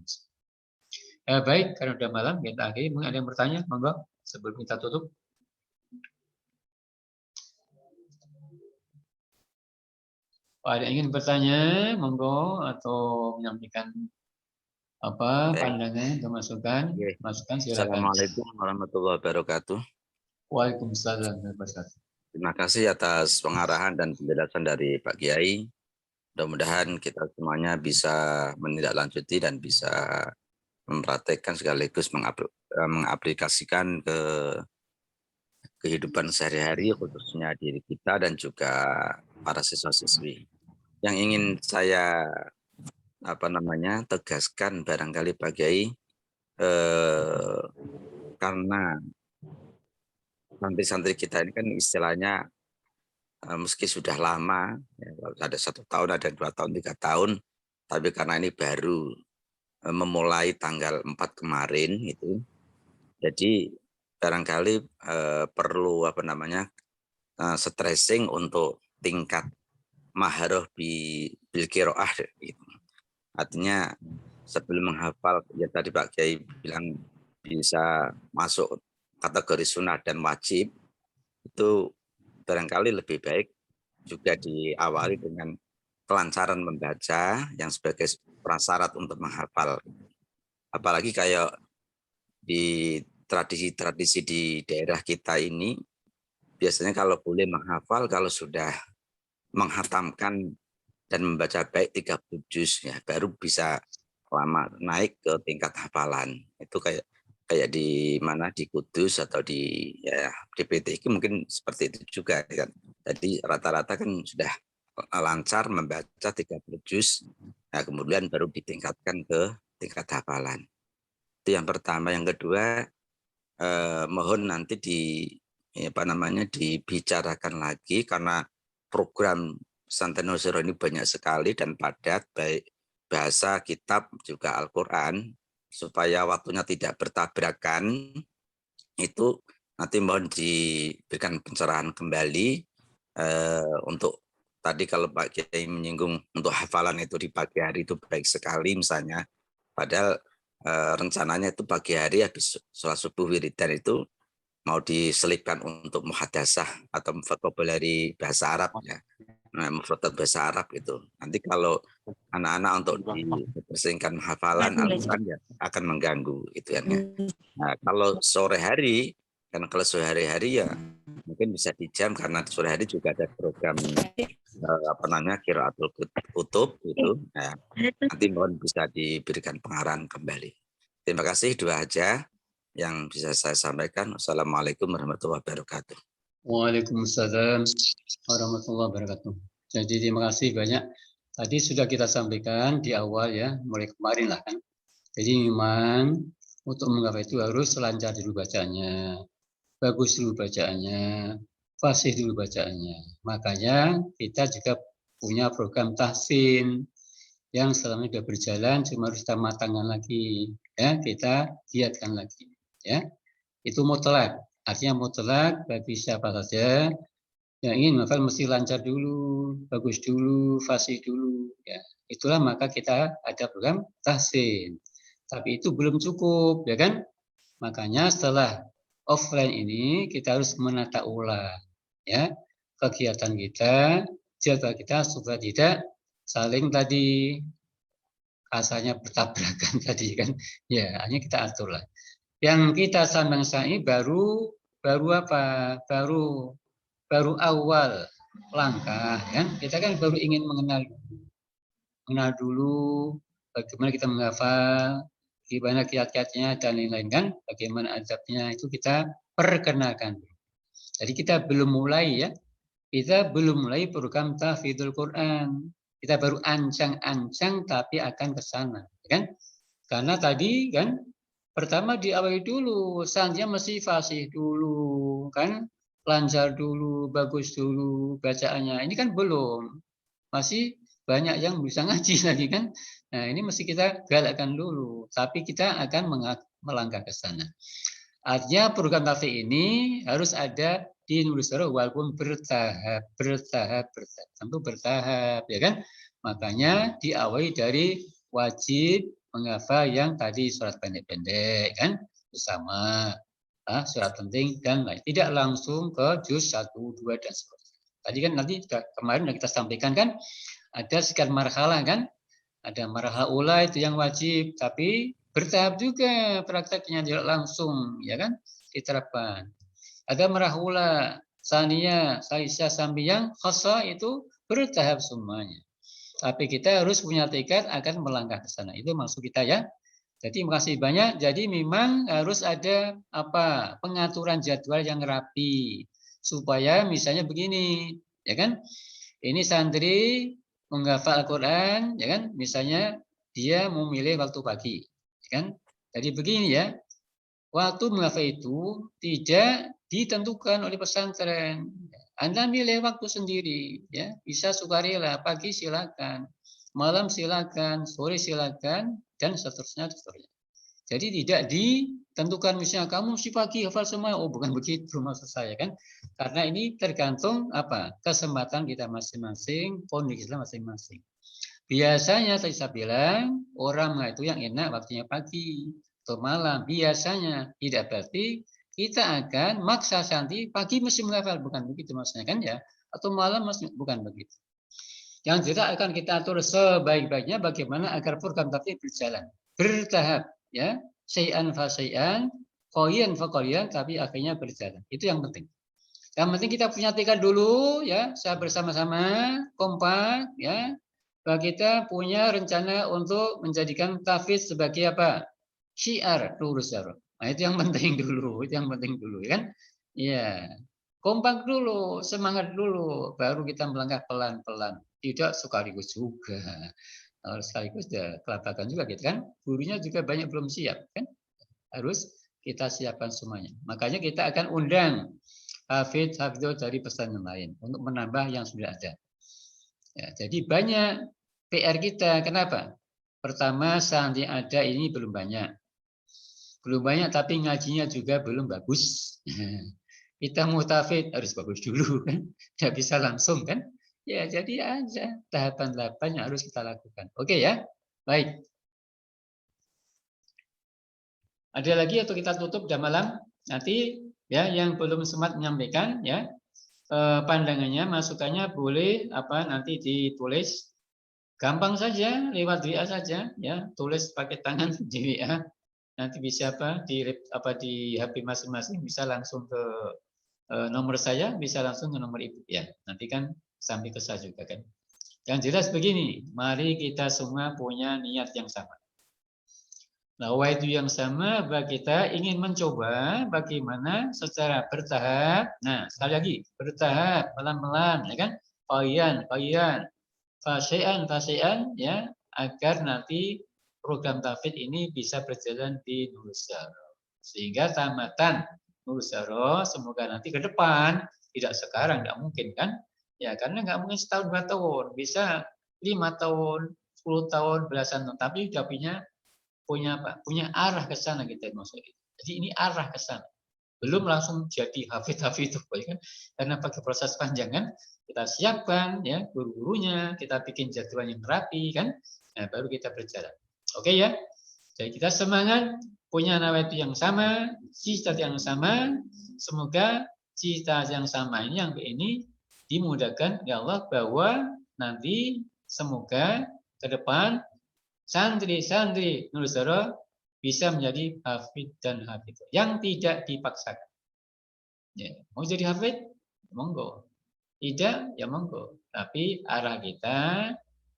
Baik, karena udah malam kita akhiri. Mungkin ada yang bertanya, monggo sebelum kita tutup. Ada yang ingin bertanya, monggo, atau menyampaikan apa Baik. pandangan atau masukan? Oke. Masukan silakan. Assalamualaikum warahmatullahi wabarakatuh. Waalaikumsalam warahmatullahi wabarakatuh. Terima kasih atas pengarahan dan penjelasan dari Pak Kiai. Mudah-mudahan kita semuanya bisa menindaklanjuti dan bisa mempraktekkan sekaligus mengaplikasikan ke kehidupan sehari-hari, khususnya diri kita dan juga para siswa-siswi. Yang ingin saya tegaskan barangkali Pak Kiai, karena santri-santri kita ini kan istilahnya meski sudah lama, ya, ada 1 tahun, ada 2 tahun, 3 tahun, tapi karena ini baru memulai tanggal 4 kemarin itu, jadi barangkali perlu stressing untuk tingkat maharoh bil qiraah gitu. Artinya sebelum menghafal, ya tadi Pak Kiai bilang bisa masuk kategori sunnah dan wajib, itu barangkali lebih baik juga diawali dengan kelancaran membaca yang sebagai prasyarat untuk menghafal. Apalagi kayak di tradisi-tradisi di daerah kita ini, biasanya kalau boleh menghafal, kalau sudah menghatamkan dan membaca baik 30 juz, ya baru bisa lama naik ke tingkat hafalan. Itu kayak di mana, di Kudus atau di PTQ mungkin seperti itu juga kan. Jadi rata-rata kan sudah lancar membaca 30 juz, nah kemudian baru ditingkatkan ke tingkat hafalan. Itu yang pertama. Yang kedua, mohon nanti dibicarakan lagi, karena program pesantren Nusirah ini banyak sekali dan padat, baik bahasa, kitab, juga Al-Quran, supaya waktunya tidak bertabrakan. Itu nanti mohon diberikan pencerahan kembali untuk tadi kalau Pak Kiai menyinggung untuk hafalan itu di pagi hari itu baik sekali misalnya, padahal rencananya itu pagi hari habis sholat subuh wiridan itu mau diselipkan untuk muhadasah atau vocabulary bahasa Arab ya. Nah, mufradat bahasa Arab itu. Nanti kalau anak-anak untuk dipersingkan hafalan Al-Quran ya akan mengganggu itu kan ya. Nah, kalau sore hari, kan kalau sore hari ya mungkin bisa dijam, karena sore hari juga ada program qiraatul kutub itu. Nah, nanti mohon bisa diberikan pengarahan kembali. Terima kasih, dua aja yang bisa saya sampaikan. Wassalamualaikum warahmatullahi wabarakatuh. Waalaikumsalam warahmatullahi wabarakatuh. Jadi terima kasih banyak. Tadi sudah kita sampaikan di awal ya, mulai kemarin lah kan. Jadi memang untuk menggapai itu harus lancar dulu bacanya, bagus dulu bacaannya, fasih dulu bacaannya. Makanya kita juga punya program tahsin yang selama sudah berjalan, cuma harus kita matangkan lagi, ya kita giatkan lagi, ya. Itu mutlak. Artinya mutlak bagi siapa saja yang ingin menghafal mesti lancar dulu, bagus dulu, fasih dulu. Ya, itulah maka kita ada program tahsin. Tapi itu belum cukup, ya kan? Makanya setelah offline ini kita harus menata ulang, ya kegiatan kita, jaga kita supaya tidak saling tadi rasanya bertabrakan tadi kan. Ya, hanya kita atur lah. Yang kita sandang ini baru apa? Baru awal langkah kan. Kita kan baru ingin mengenal dulu bagaimana kita menghafal, gimana kiat-kiatnya dan lain-lain kan, bagaimana adabnya itu kita perkenalkan. Jadi kita belum mulai ya. Kita belum mulai program tahfidzul Quran. Kita baru ancang-ancang tapi akan ke sana, kan? Karena tadi kan pertama diawali dulu, santrinya mesti fasih dulu, kan? Lancar dulu, bagus dulu bacaannya. Ini kan belum. Masih banyak yang bisa ngaji lagi kan. Nah, ini mesti kita galakkan dulu, tapi kita akan melangkah ke sana. Artinya program tahfiz ini harus ada di Nusirah walaupun bertahap, tentu bertahap, ya kan? Makanya diawali dari wajib menghafal yang tadi surat pendek-pendek kan bersama surat penting dan lain. Tidak langsung ke juz 1, 2 dan seterusnya. Tadi kan nanti kemarin kita sampaikan kan ada sekian marhalah kan. Ada marhaula itu yang wajib, tapi bertahap juga prakteknya, tidak langsung, ya kan, diterapkan. Ada marhaula saniyah, salisah, sampai yang khassa itu bertahap semuanya. Tapi kita harus punya tekad akan melangkah ke sana. Itu maksud kita ya. Jadi makasih banyak. Jadi memang harus ada pengaturan jadwal yang rapi supaya misalnya begini, ya kan? Ini santri menghafal Al-Qur'an, ya kan? Misalnya dia memilih waktu pagi, ya kan? Jadi begini ya. Waktu menghafal itu tidak ditentukan oleh pesantren. Anda milih waktu sendiri, ya. Bisa sukarela, pagi silakan, malam silakan, sore silakan, dan seterusnya. Jadi tidak ditentukan misalnya kamu si pagi hafal semua. Oh, bukan begitu maksud saya kan. Karena ini tergantung kesempatan kita masing-masing, kondisi kita masing-masing. Biasanya saya bilang orang itu yang enak waktunya pagi atau malam. Biasanya tidak berarti kita akan maksa santri pagi mesti menghafal, bukan begitu maksudnya kan ya. Atau malam bukan begitu. Yang tidak akan kita atur sebaik-baiknya bagaimana agar program tadi berjalan bertahap, ya, syai'an fa syai'an, qaliyan fa qaliyan, tapi akhirnya berjalan. Itu yang penting. Yang penting kita punya tekad dulu, ya, saya bersama-sama kompak, ya, bahwa kita punya rencana untuk menjadikan tahfidz sebagai syiar lurus ya. Nah, itu yang penting dulu, itu yang penting dulu, kan? Ya, kompak dulu, semangat dulu, baru kita melangkah pelan-pelan. Tidak sekaligus juga. Kalau sekaligus ya kelabakan juga gitu kan. Gurunya juga banyak belum siap kan. Harus kita siapkan semuanya. Makanya kita akan undang hafidz dari pesantren lain untuk menambah yang sudah ada. Ya, jadi banyak PR kita. Kenapa? Pertama, santri ada ini belum banyak. Belum banyak tapi ngajinya juga belum bagus. Kita mau tahfidz harus bagus dulu kan. Tidak bisa langsung kan. Ya, jadi aja tahapan-tahapan yang harus kita lakukan. Oke ya, baik. Ada lagi atau kita tutup jam malam? Nanti ya yang belum sempat menyampaikan ya pandangannya, masukannya boleh nanti ditulis. Gampang saja lewat WA saja ya, tulis pakai tangan di WA. Nanti bisa di HP masing-masing bisa langsung ke nomor saya, bisa langsung ke nomor Ibu ya. Nanti kan sampai ke saya juga kan. Yang jelas begini, mari kita semua punya niat yang sama. Bahwa itu yang sama, bahwa kita ingin mencoba bagaimana secara bertahap. Nah, sekali lagi, bertahap, pelan-pelan, ya kan? Qaliyan, fasyai'an, ya, agar nanti program tahfidz ini bisa berjalan di Nurus Zahra. Sehingga tamatan Nurus Zahra semoga nanti ke depan, tidak sekarang, tidak mungkin kan? Ya, karena nggak mungkin setahun 2 tahun, bisa 5 tahun, 10 tahun, belasan tahun, tapi sudah punya arah ke sana kita maksudnya. Jadi ini arah ke sana. Belum langsung jadi hafidz itu kan? Karena pakai proses panjang kan. Kita siapkan ya guru-gurunya, kita bikin jadwal yang rapi kan. Nah, baru kita berjalan. Oke ya. Jadi kita semangat, punya nawaitu yang sama, cita yang sama. Semoga cita yang sama ini dimudahkan ya Allah bahwa nanti semoga ke depan santri-santri Nurus Zahra bisa menjadi hafidz dan hafidz yang tidak dipaksakan. Ya, mau jadi hafidz, monggo. Tidak, ya monggo. Tapi arah kita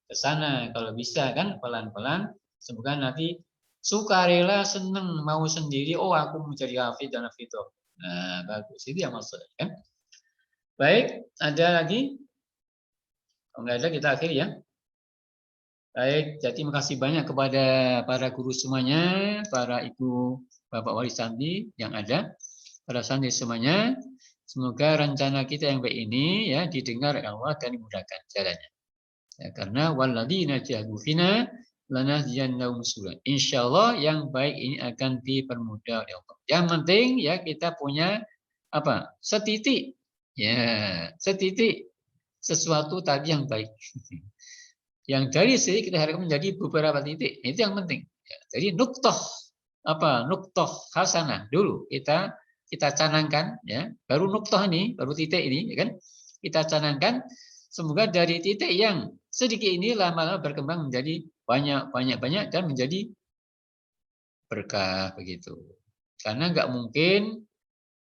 ke sana kalau bisa kan pelan-pelan. Semoga nanti sukarela, senang, mau sendiri. Oh, aku mau jadi hafidz dan hafidz. Nah, bagus. Itu yang maksudnya kan. Baik, ada lagi? Kalau nggak ada kita akhiri ya. Baik, jadi makasih banyak kepada para guru semuanya, para ibu, bapak wali santri yang ada, para santri semuanya. Semoga rencana kita yang baik ini ya didengar oleh Allah dan dimudahkan jalannya. Ya, karena walladzina jahadu fina lanahdiyannahum subulana. Insyaallah yang baik ini akan dipermudah oleh Allah. Yang penting ya kita punya setitik. Ya, setitik sesuatu tadi yang baik. Yang dari sini kita harapkan menjadi beberapa titik. Itu yang penting. Ya, jadi nuktoh hasanah dulu kita canangkan ya. Baru nuktoh ini, baru titik ini ya kan. Kita canangkan semoga dari titik yang sedikit ini lama-lama berkembang menjadi banyak dan menjadi berkah begitu. Karena nggak mungkin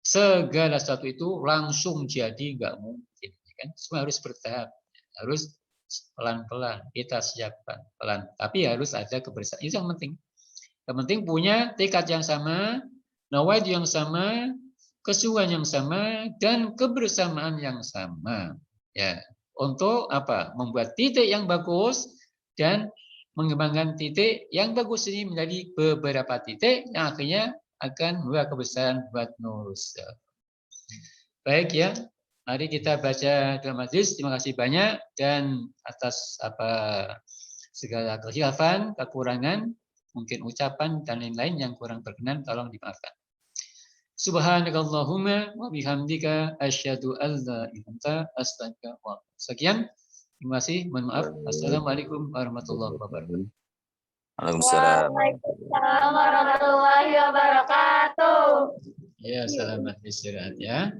segala sesuatu itu langsung jadi, nggak mungkin, kan? Semua harus bertahap, harus pelan-pelan kita siapkan pelan. Tapi harus ada kebersamaan. Itu yang penting. Yang penting punya tekad yang sama, nawaitu yang sama, kesungguhan yang sama, dan kebersamaan yang sama. Ya, untuk apa? Membuat titik yang bagus dan mengembangkan titik yang bagus ini menjadi beberapa titik yang akhirnya akan membawa kebesaran buat nusa. Baik ya, mari kita baca doa majlis. Terima kasih banyak dan atas segala kekhilafan, kekurangan, mungkin ucapan dan lain-lain yang kurang berkenan tolong dimaafkan. Subhanakallahumma wa bihamdika asyhadu an la ilaha illa anta astaghfiruka wa atubu. Sekian. Terima kasih. Mohon maaf. Assalamualaikum warahmatullahi wabarakatuh. Waalaikumsalam. Waalaikumsalam warahmatullahi wabarakatuh. Ya, selamat istirahat ya.